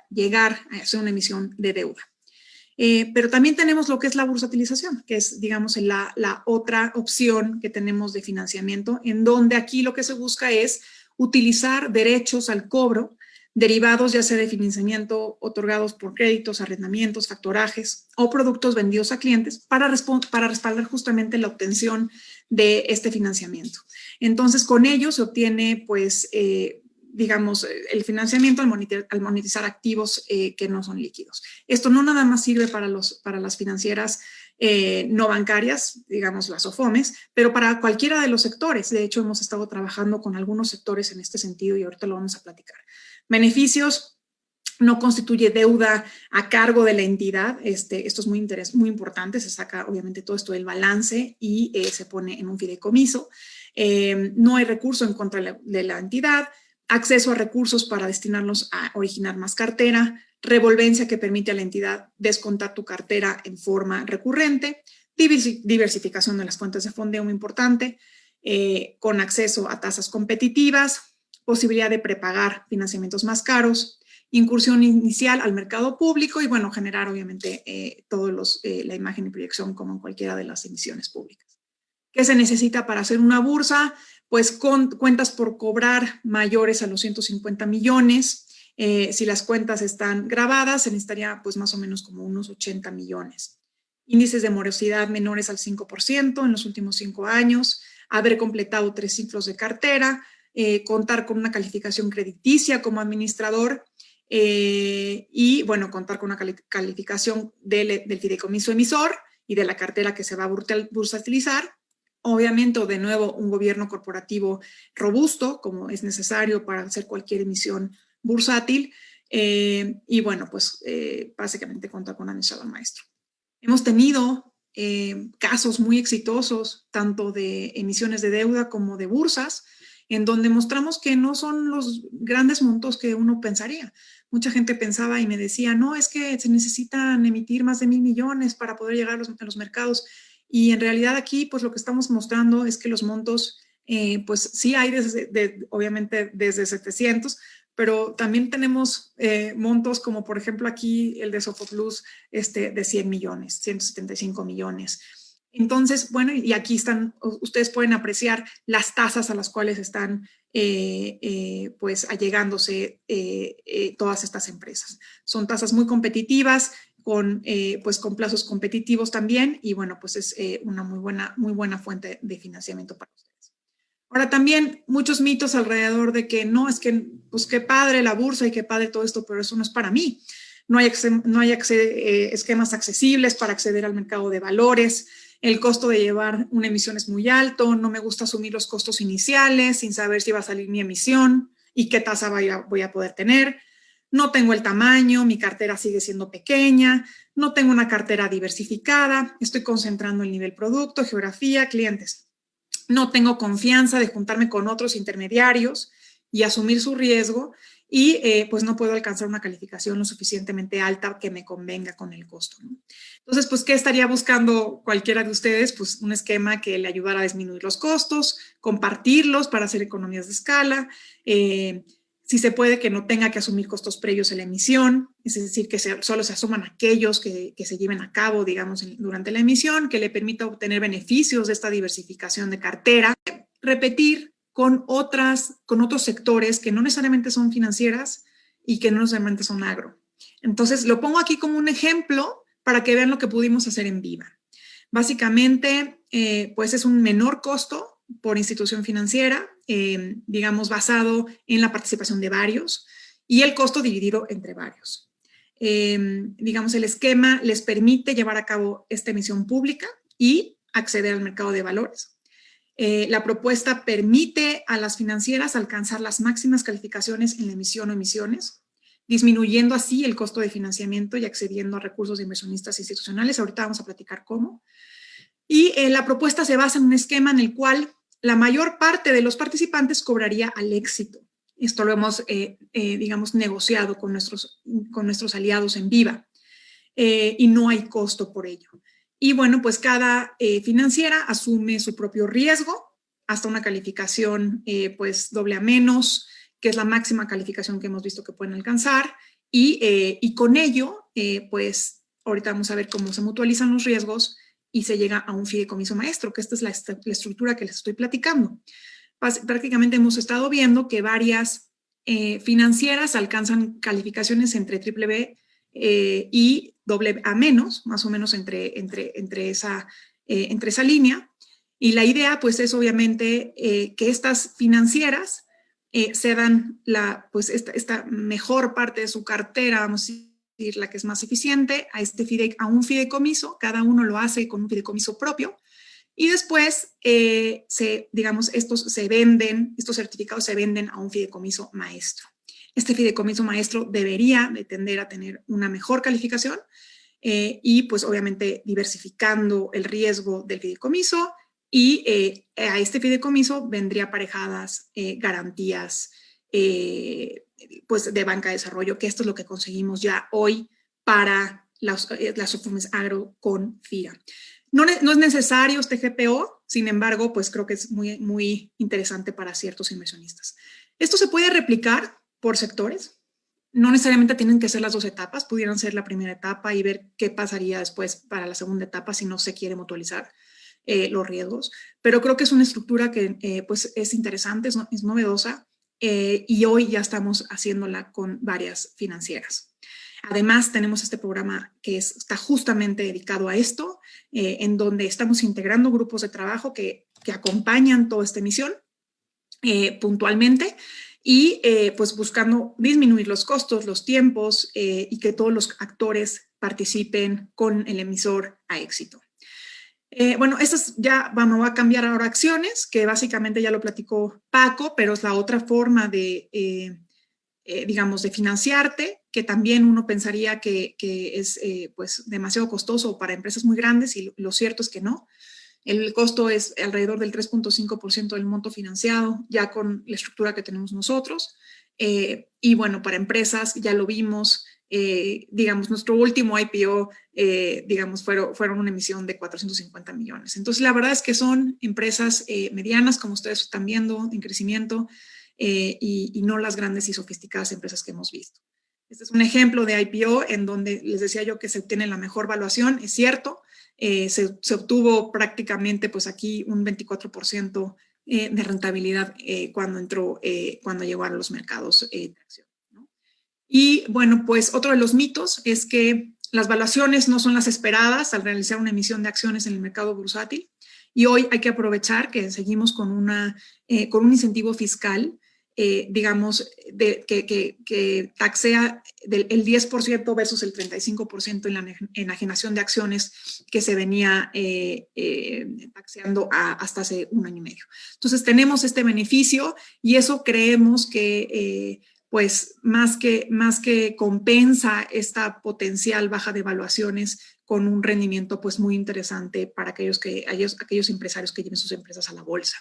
llegar a hacer una emisión de deuda. Pero también tenemos lo que es la bursatilización, que es, digamos, la otra opción que tenemos de financiamiento, en donde aquí lo que se busca es utilizar derechos al cobro derivados ya sea de financiamiento otorgados por créditos, arrendamientos, factorajes o productos vendidos a clientes para respaldar justamente la obtención de este financiamiento. Entonces, con ello se obtiene, pues, digamos, el financiamiento al monetizar activos que no son líquidos. Esto no nada más sirve para las financieras no bancarias, digamos las OFOMES, pero para cualquiera de los sectores. De hecho, hemos estado trabajando con algunos sectores en este sentido y ahorita lo vamos a platicar. Beneficios: no constituye deuda a cargo de la entidad. Esto es muy importante. Se saca obviamente todo esto del balance y se pone en un fideicomiso. No hay recurso en contra de la entidad. Acceso a recursos para destinarlos a originar más cartera. Revolvencia que permite a la entidad descontar tu cartera en forma recurrente. Diversificación de las fuentes de fondeo, muy importante. Con acceso a tasas competitivas. Posibilidad de prepagar financiamientos más caros, incursión inicial al mercado público y, bueno, generar obviamente la imagen y proyección como en cualquiera de las emisiones públicas. ¿Qué se necesita para hacer una bursa? Pues con cuentas por cobrar mayores a los 150 millones. Si las cuentas están grabadas, se necesitaría pues más o menos como unos 80 millones. Índices de morosidad menores al 5% en los últimos 5 años, haber completado 3 ciclos de cartera, contar con una calificación crediticia como administrador y, bueno, contar con una calificación del fideicomiso emisor y de la cartera que se va a bursatilizar. Obviamente, de nuevo, un gobierno corporativo robusto, como es necesario para hacer cualquier emisión bursátil. Y, bueno, pues básicamente contar con administrador maestro. Hemos tenido casos muy exitosos, tanto de emisiones de deuda como de bursas, en donde mostramos que no son los grandes montos que uno pensaría. Mucha gente pensaba y me decía, no, es que se necesitan emitir más de 1,000 millones para poder llegar a los mercados. Y en realidad aquí, pues lo que estamos mostrando es que los montos, pues sí hay obviamente desde 700, pero también tenemos montos como, por ejemplo, aquí el de Sofoplus de 100 millones, 175 millones. Entonces, bueno, y aquí están, ustedes pueden apreciar las tasas a las cuales están pues allegándose todas estas empresas. Son tasas muy competitivas, con plazos competitivos también, y bueno, pues es una muy buena fuente de financiamiento para ustedes. Ahora, también muchos mitos alrededor de que no, es que pues qué padre la bursa y qué padre todo esto, pero eso no es para mí. No hay esquemas accesibles para acceder al mercado de valores. El costo de llevar una emisión es muy alto. No me gusta asumir los costos iniciales sin saber si va a salir mi emisión y qué tasa voy a poder tener. No tengo el tamaño, mi cartera sigue siendo pequeña. No tengo una cartera diversificada. Estoy concentrando el nivel producto, geografía, clientes. No tengo confianza de juntarme con otros intermediarios y asumir su riesgo. Y pues no puedo alcanzar una calificación lo suficientemente alta que me convenga con el costo, ¿no? Entonces, pues, ¿qué estaría buscando cualquiera de ustedes? Pues un esquema que le ayudara a disminuir los costos, compartirlos para hacer economías de escala, si se puede que no tenga que asumir costos previos en la emisión, es decir, que solo se asuman aquellos que se lleven a cabo, digamos, durante la emisión, que le permita obtener beneficios de esta diversificación de cartera, repetir con otros sectores que no necesariamente son financieras y que no necesariamente son agro. Entonces, lo pongo aquí como un ejemplo para que vean lo que pudimos hacer en Viva. Básicamente, pues es un menor costo por institución financiera, digamos, basado en la participación de varios y el costo dividido entre varios. Digamos, el esquema les permite llevar a cabo esta emisión pública y acceder al mercado de valores. La propuesta permite a las financieras alcanzar las máximas calificaciones en la emisión o emisiones, disminuyendo así el costo de financiamiento y accediendo a recursos de inversionistas institucionales. Ahorita vamos a platicar cómo. Y la propuesta se basa en un esquema en el cual la mayor parte de los participantes cobraría al éxito. Esto lo hemos, digamos, negociado con nuestros aliados en Viva y no hay costo por ello. Y bueno, pues cada financiera asume su propio riesgo hasta una calificación pues AA-, que es la máxima calificación que hemos visto que pueden alcanzar, y con ello pues ahorita vamos a ver cómo se mutualizan los riesgos y se llega a un fideicomiso maestro, que esta es la estructura que les estoy platicando. Prácticamente hemos estado viendo que varias financieras alcanzan calificaciones entre BBB y AA menos, más o menos entre esa línea. Y la idea, pues, es obviamente que estas financieras cedan esta mejor parte de su cartera, vamos a decir, la que es más eficiente, a un fideicomiso. Cada uno lo hace con un fideicomiso propio. Y después, estos certificados se venden a un fideicomiso maestro. Este fideicomiso maestro debería de tender a tener una mejor calificación y pues obviamente diversificando el riesgo del fideicomiso, y a este fideicomiso vendría aparejadas garantías pues de banca de desarrollo, que esto es lo que conseguimos ya hoy para las Sofumes Agro con FIRA. No es necesario este GPO, sin embargo, pues creo que es muy, muy interesante para ciertos inversionistas. Esto se puede replicar por sectores. No necesariamente tienen que ser las 2 etapas, pudieran ser la primera etapa y ver qué pasaría después para la segunda etapa si no se quiere mutualizar los riesgos. Pero creo que es una estructura que pues es interesante, es novedosa y hoy ya estamos haciéndola con varias financieras. Además, tenemos este programa que está justamente dedicado a esto, en donde estamos integrando grupos de trabajo que acompañan toda esta emisión puntualmente y pues buscando disminuir los costos, los tiempos y que todos los actores participen con el emisor a éxito. Bueno, me voy a cambiar ahora a acciones, que básicamente ya lo platicó Paco, pero es la otra forma de financiarte, que también uno pensaría que es pues demasiado costoso para empresas muy grandes, y lo cierto es que no. El costo es alrededor del 3.5% del monto financiado, ya con la estructura que tenemos nosotros. Y bueno, para empresas, ya lo vimos, nuestro último IPO, fueron una emisión de 450 millones. Entonces, la verdad es que son empresas medianas, como ustedes están viendo, en crecimiento, y no las grandes y sofisticadas empresas que hemos visto. Este es un ejemplo de IPO en donde les decía yo que se obtiene la mejor valuación, es cierto, se obtuvo prácticamente pues aquí un 24% de rentabilidad cuando llegó a los mercados de acción, ¿no? Y bueno, pues otro de los mitos es que las valuaciones no son las esperadas al realizar una emisión de acciones en el mercado bursátil, y hoy hay que aprovechar que seguimos con un incentivo fiscal, que taxea el 10% versus el 35% en la enajenación de acciones que se venía taxeando hasta hace 1 año y medio. Entonces tenemos este beneficio, y eso creemos que pues más que compensa esta potencial baja de valuaciones con un rendimiento pues muy interesante para aquellos empresarios que lleven sus empresas a la bolsa.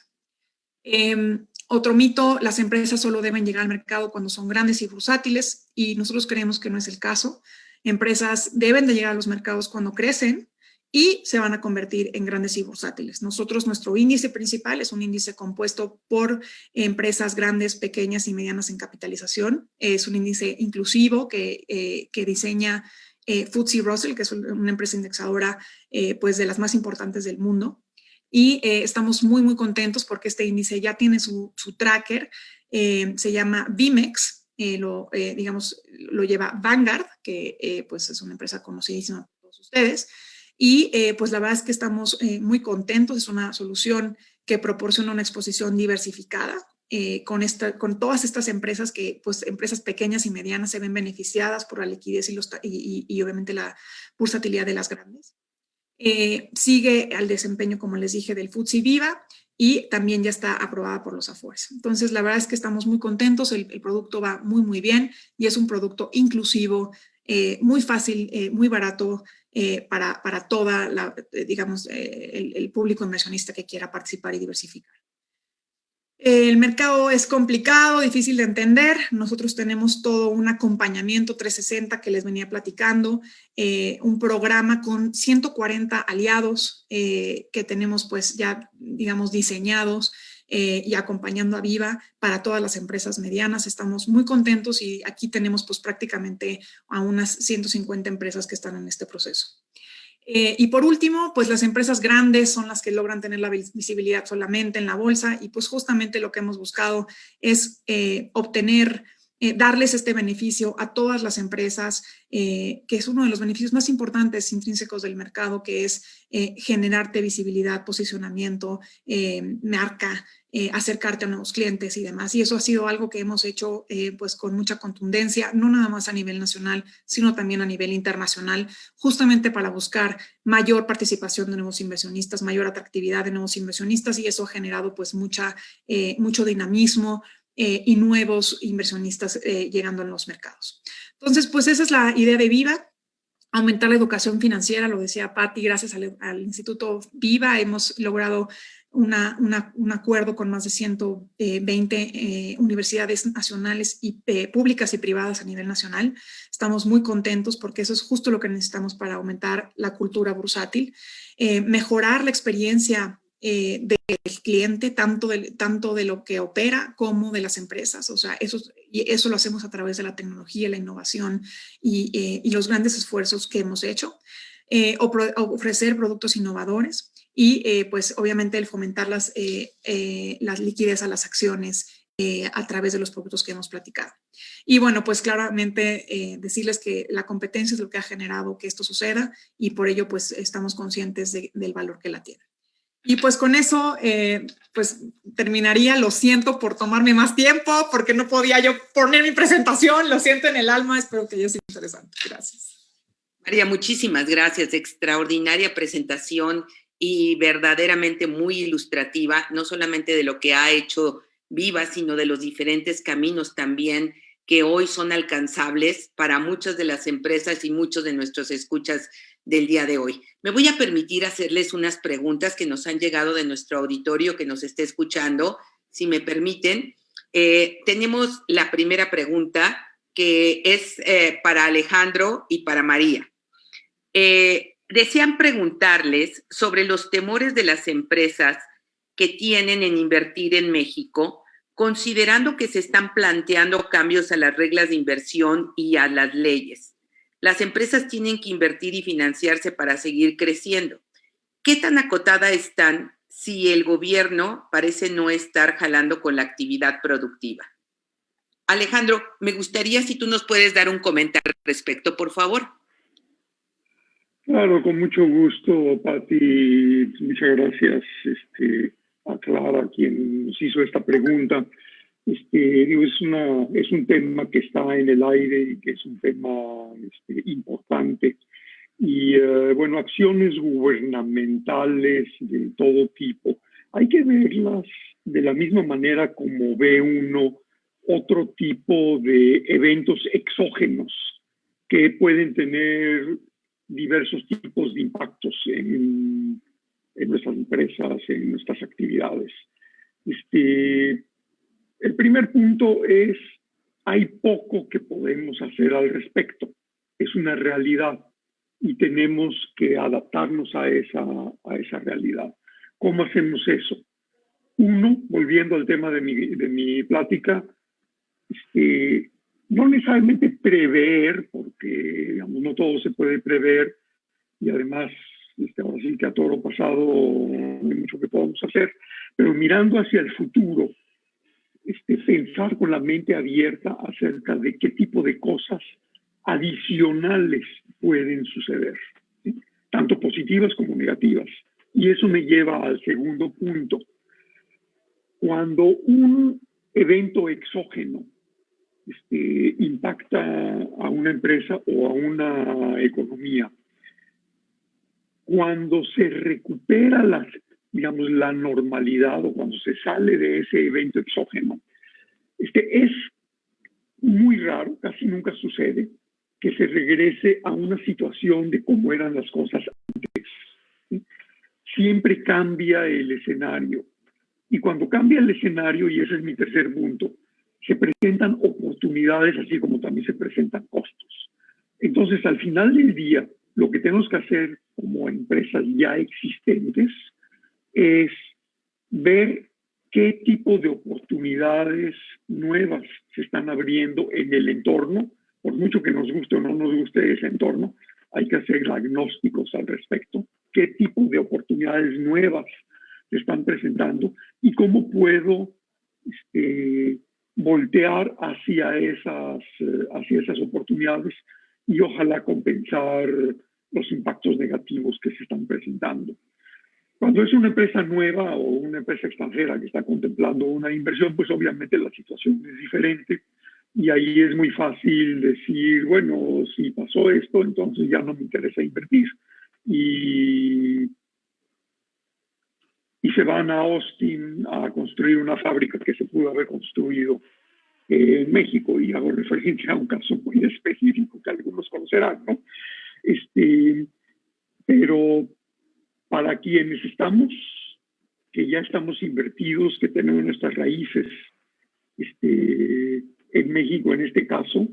Otro mito: las empresas solo deben llegar al mercado cuando son grandes y bursátiles, y nosotros creemos que no es el caso. Empresas deben de llegar a los mercados cuando crecen y se van a convertir en grandes y bursátiles. Nuestro índice principal es un índice compuesto por empresas grandes, pequeñas y medianas en capitalización. Es un índice inclusivo que diseña FTSE Russell, que es una empresa indexadora pues de las más importantes del mundo. Y estamos muy, muy contentos porque este índice ya tiene su tracker, se llama VIMEX, lo lleva Vanguard, que pues es una empresa conocidísima por todos ustedes. Y pues la verdad es que estamos muy contentos. Es una solución que proporciona una exposición diversificada con todas estas empresas empresas pequeñas y medianas se ven beneficiadas por la liquidez y obviamente la bursatilidad de las grandes. Sigue al desempeño, como les dije, del FTSE Viva, y también ya está aprobada por los Afores. Entonces, la verdad es que estamos muy contentos, el producto va muy, muy bien, y es un producto inclusivo, muy fácil, muy barato para toda el público inversionista que quiera participar y diversificar. El mercado es complicado, difícil de entender. Nosotros tenemos todo un acompañamiento 360 que les venía platicando, un programa con 140 aliados que tenemos pues ya diseñados, y acompañando a Viva para todas las empresas medianas. Estamos muy contentos y aquí tenemos pues prácticamente a unas 150 empresas que están en este proceso. Y por último, pues las empresas grandes son las que logran tener la visibilidad solamente en la bolsa y pues justamente lo que hemos buscado es obtener, darles este beneficio a todas las empresas, que es uno de los beneficios más importantes intrínsecos del mercado, que es generarte visibilidad, posicionamiento, marca, acercarte a nuevos clientes y demás. Y eso ha sido algo que hemos hecho pues con mucha contundencia, no nada más a nivel nacional, sino también a nivel internacional, justamente para buscar mayor participación de nuevos inversionistas, mayor atractividad de nuevos inversionistas, y eso ha generado pues mucho dinamismo y nuevos inversionistas llegando a los mercados. Entonces, pues esa es la idea de Viva. Aumentar la educación financiera, lo decía Patti, gracias al Instituto Viva hemos logrado un acuerdo con más de 120 universidades nacionales y públicas y privadas a nivel nacional. Estamos muy contentos porque eso es justo lo que necesitamos para aumentar la cultura bursátil, mejorar la experiencia del cliente, tanto de lo que opera como de las empresas. O sea, eso lo hacemos a través de la tecnología, la innovación y los grandes esfuerzos que hemos hecho. Ofrecer productos innovadores y pues obviamente el fomentar las liquidez a las acciones a través de los productos que hemos platicado. Y bueno, pues claramente decirles que la competencia es lo que ha generado que esto suceda y por ello pues estamos conscientes del valor que la tiene. Y pues con eso, pues terminaría. Lo siento por tomarme más tiempo, porque no podía yo poner mi presentación. Lo siento en el alma, espero que haya sido interesante. Gracias. María, muchísimas gracias. Extraordinaria presentación y verdaderamente muy ilustrativa, no solamente de lo que ha hecho Viva, sino de los diferentes caminos también que hoy son alcanzables para muchas de las empresas y muchos de nuestros escuchas del día de hoy. Me voy a permitir hacerles unas preguntas que nos han llegado de nuestro auditorio que nos esté escuchando, si me permiten. Tenemos la primera pregunta, que es para Alejandro y para María. Desean preguntarles sobre los temores de las empresas que tienen en invertir en México, considerando que se están planteando cambios a las reglas de inversión y a las leyes. Las empresas tienen que invertir y financiarse para seguir creciendo. ¿Qué tan acotada están si el gobierno parece no estar jalando con la actividad productiva? Alejandro, me gustaría si tú nos puedes dar un comentario al respecto, por favor. Claro, con mucho gusto, Patti. Muchas gracias a Clara, quien nos hizo esta pregunta. Es un tema que está en el aire y que es un tema importante. Y bueno, acciones gubernamentales de todo tipo, hay que verlas de la misma manera como ve uno otro tipo de eventos exógenos que pueden tener diversos tipos de impactos en nuestras empresas, en nuestras actividades. El primer punto es, hay poco que podemos hacer al respecto. Es una realidad y tenemos que adaptarnos a esa realidad. ¿Cómo hacemos eso? Uno, volviendo al tema de mi plática, no necesariamente prever, porque digamos, no todo se puede prever y además ahora sí que a toro pasado no hay mucho que podamos hacer, pero mirando hacia el futuro, pensar con la mente abierta acerca de qué tipo de cosas adicionales pueden suceder, ¿sí? Tanto positivas como negativas. Y eso me lleva al segundo punto. Cuando un evento exógeno impacta a una empresa o a una economía, cuando se recupera la normalidad o cuando se sale de ese evento exógeno, es muy raro, casi nunca sucede, que se regrese a una situación de cómo eran las cosas antes, ¿sí? Siempre cambia el escenario. Y cuando cambia el escenario, y ese es mi tercer punto, se presentan oportunidades así como también se presentan costos. Entonces, al final del día, lo que tenemos que hacer como empresas ya existentes es ver qué tipo de oportunidades nuevas se están abriendo en el entorno. Por mucho que nos guste o no nos guste ese entorno, hay que hacer diagnósticos al respecto. ¿Qué tipo de oportunidades nuevas se están presentando y cómo puedo voltear hacia esas oportunidades y ojalá compensar los impactos negativos que se están presentando? Cuando es una empresa nueva o una empresa extranjera que está contemplando una inversión, pues obviamente la situación es diferente y ahí es muy fácil decir, bueno, si pasó esto, entonces ya no me interesa invertir. Y se van a Austin a construir una fábrica que se pudo haber construido en México, y hago referencia a un caso muy específico que algunos conocerán, ¿no? Pero para quienes estamos, que ya estamos invertidos, que tenemos nuestras raíces en México en este caso,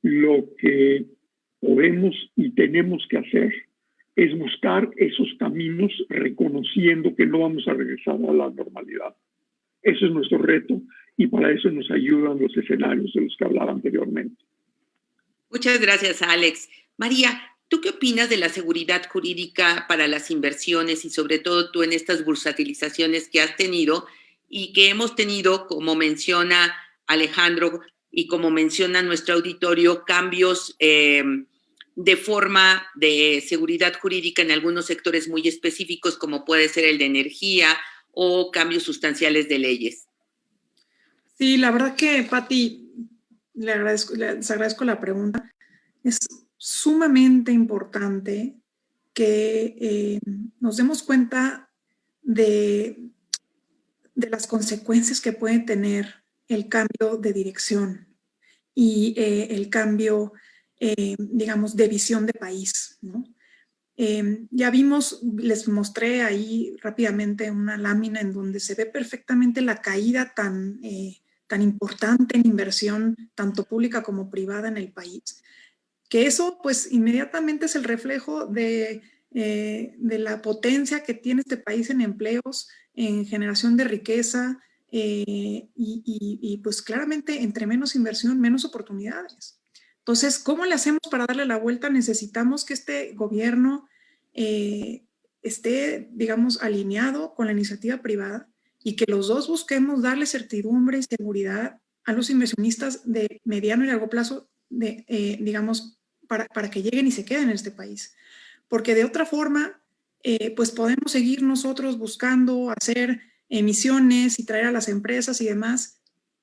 lo que podemos y tenemos que hacer es buscar esos caminos reconociendo que no vamos a regresar a la normalidad. Eso es nuestro reto y para eso nos ayudan los escenarios de los que hablaba anteriormente. Muchas gracias, Alex. María, ¿tú qué opinas de la seguridad jurídica para las inversiones y sobre todo tú en estas bursatilizaciones que has tenido y que hemos tenido, como menciona Alejandro y como menciona nuestro auditorio, cambios de forma de seguridad jurídica en algunos sectores muy específicos, como puede ser el de energía o cambios sustanciales de leyes? Sí, la verdad que, Pati, les agradezco la pregunta. Es sumamente importante que nos demos cuenta de las consecuencias que puede tener el cambio de dirección y el cambio, digamos, de visión de país, ¿no? Ya vimos, les mostré ahí rápidamente una lámina en donde se ve perfectamente la caída tan importante en inversión, tanto pública como privada en el país, que eso pues inmediatamente es el reflejo de la potencia que tiene este país en empleos, en generación de riqueza, y pues claramente entre menos inversión, menos oportunidades. Entonces, ¿cómo le hacemos para darle la vuelta? Necesitamos que este gobierno esté, digamos, alineado con la iniciativa privada y que los dos busquemos darle certidumbre y seguridad a los inversionistas de mediano y largo plazo, digamos, para que lleguen y se queden en este país. Porque de otra forma, pues podemos seguir nosotros buscando hacer emisiones y traer a las empresas y demás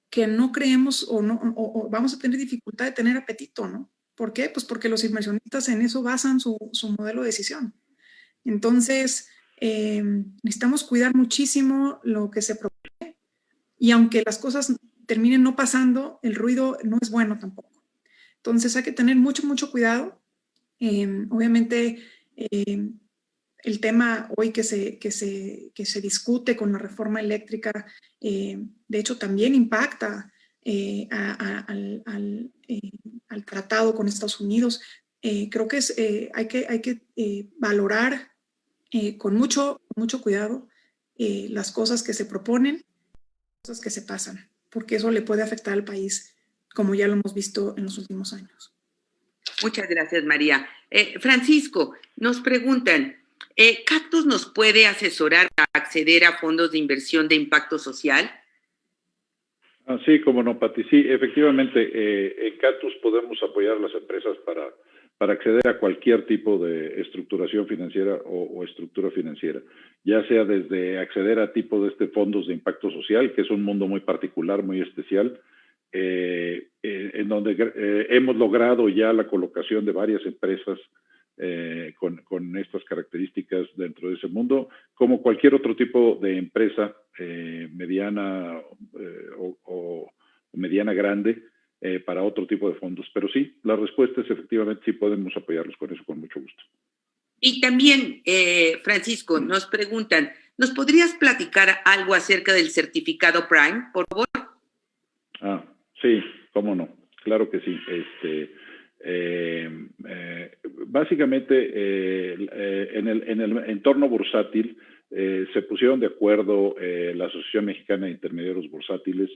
que no creemos o vamos a tener dificultad de tener apetito, ¿no? ¿Por qué? Pues porque los inversionistas en eso basan su modelo de decisión. Entonces, necesitamos cuidar muchísimo lo que se propone y aunque las cosas terminen no pasando, el ruido no es bueno tampoco. Entonces, hay que tener mucho, mucho cuidado. Obviamente, el tema hoy que se discute con la reforma eléctrica, de hecho, también impacta al tratado con Estados Unidos. Creo que hay que valorar con mucho cuidado las cosas que se proponen, cosas que se pasan, porque eso le puede afectar al país, como ya lo hemos visto en los últimos años. Muchas gracias, María. Francisco, nos preguntan, ¿Cactus nos puede asesorar para acceder a fondos de inversión de impacto social? Sí, como no, Pati. Sí, efectivamente, en Cactus podemos apoyar a las empresas para acceder a cualquier tipo de estructuración financiera o estructura financiera, ya sea desde acceder a tipo de fondos de impacto social, que es un mundo muy particular, muy especial, en donde hemos logrado ya la colocación de varias empresas con estas características dentro de ese mundo, como cualquier otro tipo de empresa mediana o mediana grande para otro tipo de fondos. Pero sí, la respuesta es efectivamente sí podemos apoyarlos con eso con mucho gusto. Y también, Francisco, nos preguntan, ¿nos podrías platicar algo acerca del certificado Prime, por favor? Sí, cómo no, claro que sí. Básicamente, en el entorno bursátil se pusieron de acuerdo la Asociación Mexicana de Intermediarios Bursátiles,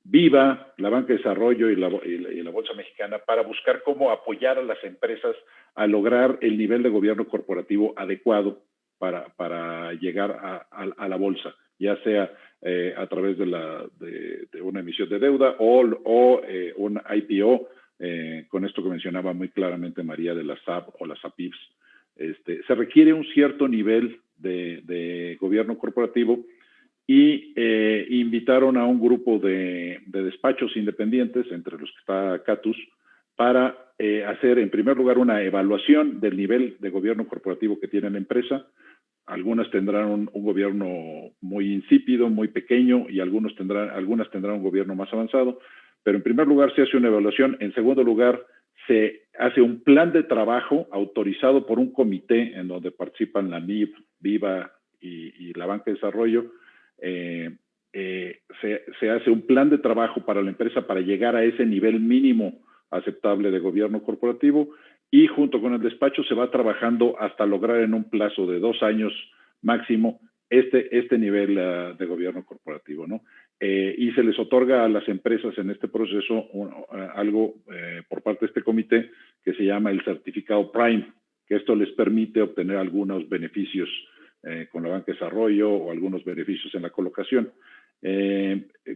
Viva, la Banca de Desarrollo y la Bolsa Mexicana para buscar cómo apoyar a las empresas a lograr el nivel de gobierno corporativo adecuado para llegar a la bolsa, ya sea a través de una emisión de deuda o un IPO, con esto que mencionaba muy claramente María de las SAP o las APIFs. Se requiere un cierto nivel de gobierno corporativo y invitaron a un grupo de despachos independientes, entre los que está Catus, para hacer en primer lugar una evaluación del nivel de gobierno corporativo que tiene la empresa. Algunas tendrán un gobierno muy insípido, muy pequeño, y algunas tendrán un gobierno más avanzado, pero en primer lugar se hace una evaluación. En segundo lugar, se hace un plan de trabajo autorizado por un comité en donde participan la MIB, Viva y la Banca de Desarrollo. Se hace un plan de trabajo para la empresa para llegar a ese nivel mínimo aceptable de gobierno corporativo, y junto con el despacho se va trabajando hasta lograr en un plazo de 2 años máximo este nivel de gobierno corporativo, ¿no? Y se les otorga a las empresas en este proceso algo por parte de este comité que se llama el certificado Prime, que esto les permite obtener algunos beneficios con la Banca de Desarrollo o algunos beneficios en la colocación.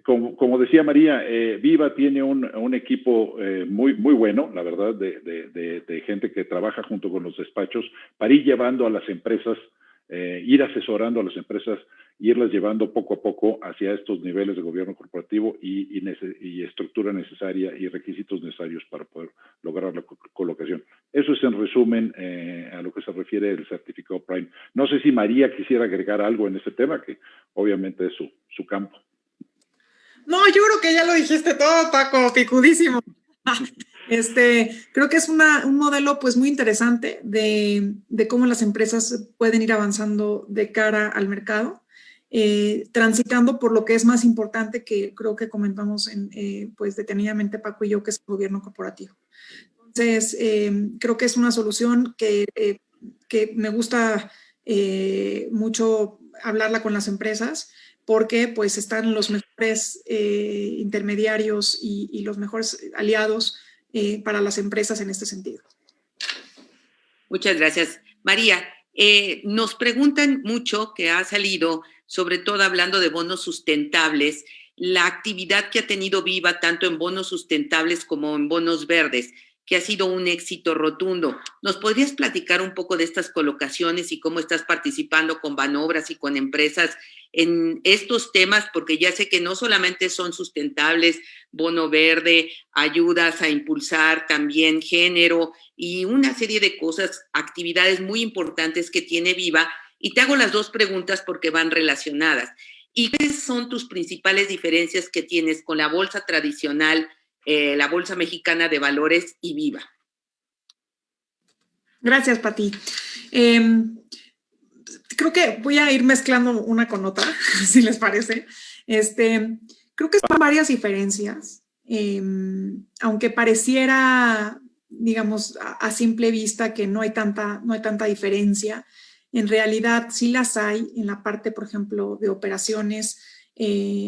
Como decía María, Viva tiene un equipo muy bueno, la verdad, de gente que trabaja junto con los despachos para ir llevando a las empresas, ir asesorando a las empresas, irlas llevando poco a poco hacia estos niveles de gobierno corporativo y estructura necesaria y requisitos necesarios para poder lograr la colocación. Eso es en resumen a lo que se refiere el certificado Prime. No sé si María quisiera agregar algo en este tema, que obviamente es su campo. No, yo creo que ya lo dijiste todo, Paco, picudísimo. Creo que es un modelo pues muy interesante de cómo las empresas pueden ir avanzando de cara al mercado, transitando por lo que es más importante, que creo que comentamos pues detenidamente Paco y yo, que es el gobierno corporativo. Entonces, creo que es una solución que me gusta mucho hablarla con las empresas, porque pues están los mejores intermediarios y los mejores aliados para las empresas en este sentido. Muchas gracias. María, nos preguntan mucho, que ha salido, sobre todo hablando de bonos sustentables, la actividad que ha tenido Viva tanto en bonos sustentables como en bonos verdes, que ha sido un éxito rotundo. ¿Nos podrías platicar un poco de estas colocaciones y cómo estás participando con Banobras y con empresas en estos temas? Porque ya sé que no solamente son sustentables, bono verde, ayudas a impulsar también género y una serie de cosas, actividades muy importantes que tiene Viva. Y te hago las 2 preguntas porque van relacionadas. ¿Y qué son tus principales diferencias que tienes con la bolsa tradicional, la Bolsa Mexicana de Valores y Viva? Gracias, Pati. Creo que voy a ir mezclando una con otra, si les parece. Creo que son varias diferencias, aunque pareciera, digamos, a simple vista que no hay tanta diferencia. En realidad sí las hay en la parte, por ejemplo, de operaciones.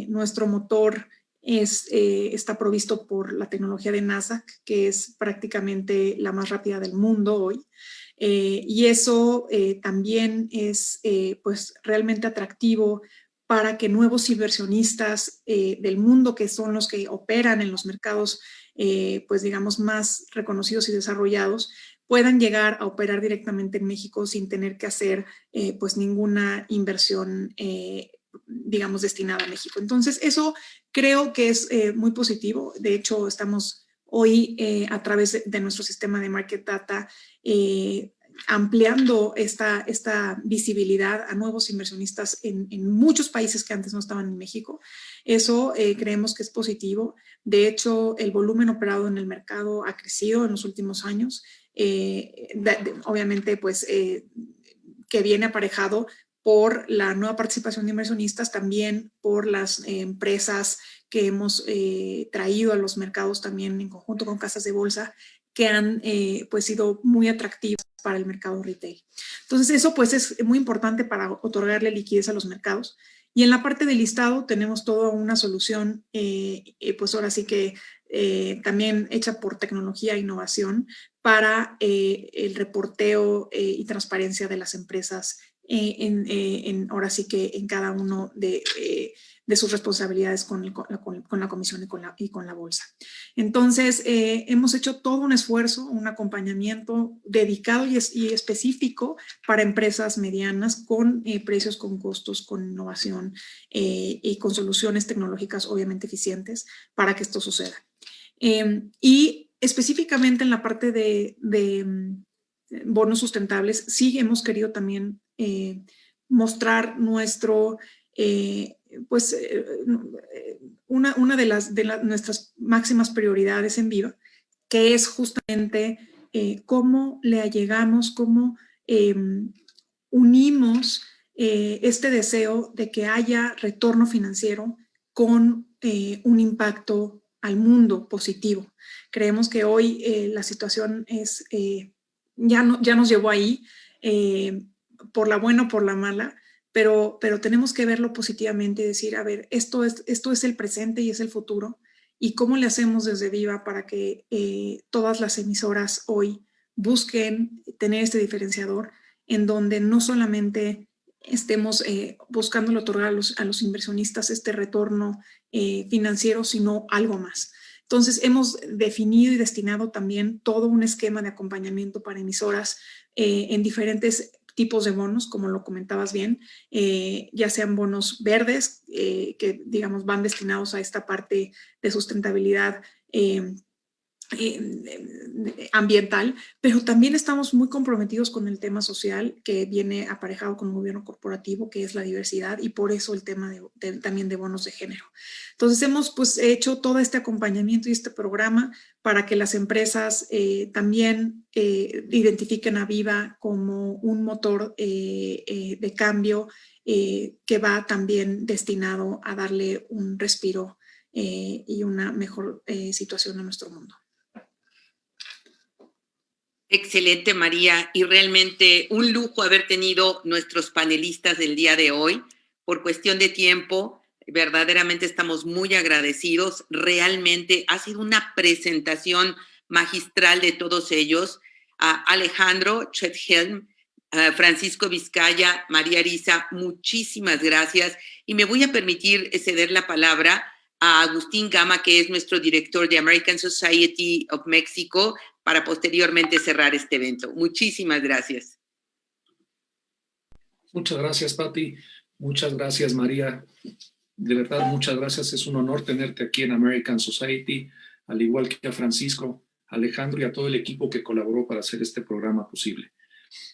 Nuestro motor está provisto por la tecnología de Nasdaq, que es prácticamente la más rápida del mundo hoy. Y eso también es pues realmente atractivo para que nuevos inversionistas del mundo, que son los que operan en los mercados pues digamos más reconocidos y desarrollados, puedan llegar a operar directamente en México sin tener que hacer pues ninguna inversión digamos destinada a México. Entonces eso creo que es muy positivo. De hecho, estamos hoy a través de nuestro sistema de Market Data ampliando esta visibilidad a nuevos inversionistas en muchos países que antes no estaban en México. Eso creemos que es positivo. De hecho, el volumen operado en el mercado ha crecido en los últimos años. Obviamente, pues, que viene aparejado por la nueva participación de inversionistas, también por las empresas que hemos traído a los mercados también en conjunto con casas de bolsa, que han pues sido muy atractivas para el mercado retail. Entonces eso pues es muy importante para otorgarle liquidez a los mercados. Y en la parte del listado tenemos toda una solución, pues ahora sí que también hecha por tecnología e innovación para el reporteo y transparencia de las empresas ahora sí que en cada uno de sus responsabilidades con la comisión y con la bolsa. Entonces, hemos hecho todo un esfuerzo, un acompañamiento dedicado y específico para empresas medianas con precios, con costos, con innovación y con soluciones tecnológicas obviamente eficientes para que esto suceda. Y específicamente en la parte de bonos sustentables, sí hemos querido también mostrar nuestro, una de nuestras máximas prioridades en Viva, que es justamente cómo le allegamos, cómo unimos este deseo de que haya retorno financiero con un impacto al mundo positivo. Creemos que hoy la situación es, ya nos llevó ahí, por la buena o por la mala, pero tenemos que verlo positivamente y decir, a ver, esto es el presente y es el futuro, y cómo le hacemos desde Viva para que todas las emisoras hoy busquen tener este diferenciador en donde no solamente estemos buscando otorgar a los inversionistas este retorno financiero, sino algo más. Entonces, hemos definido y destinado también todo un esquema de acompañamiento para emisoras en diferentes tipos de bonos, como lo comentabas bien, ya sean bonos verdes, que digamos van destinados a esta parte de sustentabilidad ambiental, pero también estamos muy comprometidos con el tema social que viene aparejado con el gobierno corporativo, que es la diversidad, y por eso el tema también de bonos de género. Entonces hemos pues hecho todo este acompañamiento y este programa para que las empresas también identifiquen a Viva como un motor de cambio que va también destinado a darle un respiro y una mejor situación a nuestro mundo. Excelente, María, y realmente un lujo haber tenido nuestros panelistas del día de hoy. Por cuestión de tiempo, verdaderamente estamos muy agradecidos. Realmente ha sido una presentación magistral de todos ellos. Alejandro Chethelm, Francisco Vizcaya, María Arisa, muchísimas gracias. Y me voy a permitir ceder la palabra a Agustín Gama, que es nuestro director de American Society of Mexico, para posteriormente cerrar este evento. Muchísimas gracias. Muchas gracias, Pati. Muchas gracias, María. De verdad, muchas gracias. Es un honor tenerte aquí en American Society, al igual que a Francisco, Alejandro y a todo el equipo que colaboró para hacer este programa posible.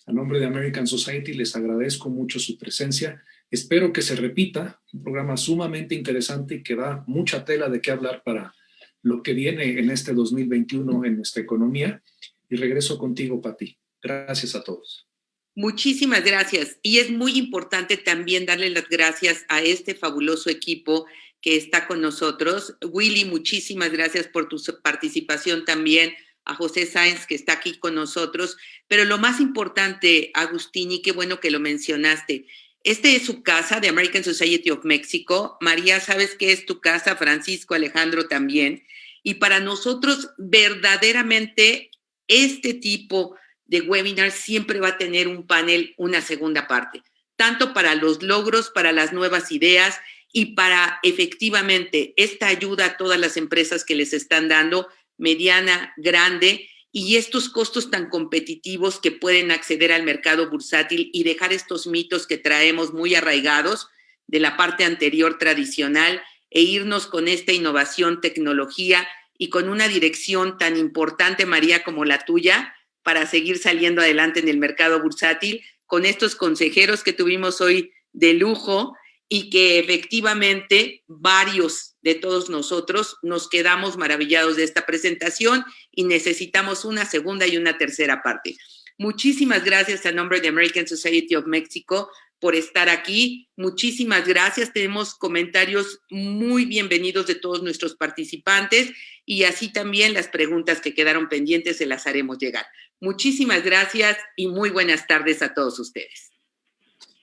A nombre de American Society les agradezco mucho su presencia. Espero que se repita, un programa sumamente interesante y que da mucha tela de qué hablar para lo que viene en este 2021 en nuestra economía. Y regreso contigo, Pati. Gracias a todos. Muchísimas gracias. Y es muy importante también darle las gracias a este fabuloso equipo que está con nosotros. Willy, muchísimas gracias por tu participación también. A José Sáenz, que está aquí con nosotros. Pero lo más importante, Agustín, y qué bueno que lo mencionaste, este es su casa, de American Society of Mexico. María, ¿sabes qué es tu casa? Francisco, Alejandro también. Y para nosotros, verdaderamente, este tipo de webinar siempre va a tener un panel, una segunda parte, tanto para los logros, para las nuevas ideas y para efectivamente esta ayuda a todas las empresas que les están dando, mediana, grande, y estos costos tan competitivos que pueden acceder al mercado bursátil y dejar estos mitos que traemos muy arraigados de la parte anterior tradicional e irnos con esta innovación, tecnología y con una dirección tan importante, María, como la tuya, para seguir saliendo adelante en el mercado bursátil, con estos consejeros que tuvimos hoy de lujo y que efectivamente varios de todos nosotros nos quedamos maravillados de esta presentación y necesitamos una segunda y una tercera parte. Muchísimas gracias a nombre de American Society of Mexico por estar aquí. Muchísimas gracias. Tenemos comentarios muy bienvenidos de todos nuestros participantes y así también las preguntas que quedaron pendientes se las haremos llegar. Muchísimas gracias y muy buenas tardes a todos ustedes.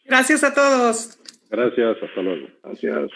Gracias a todos. Gracias, hasta luego. Gracias.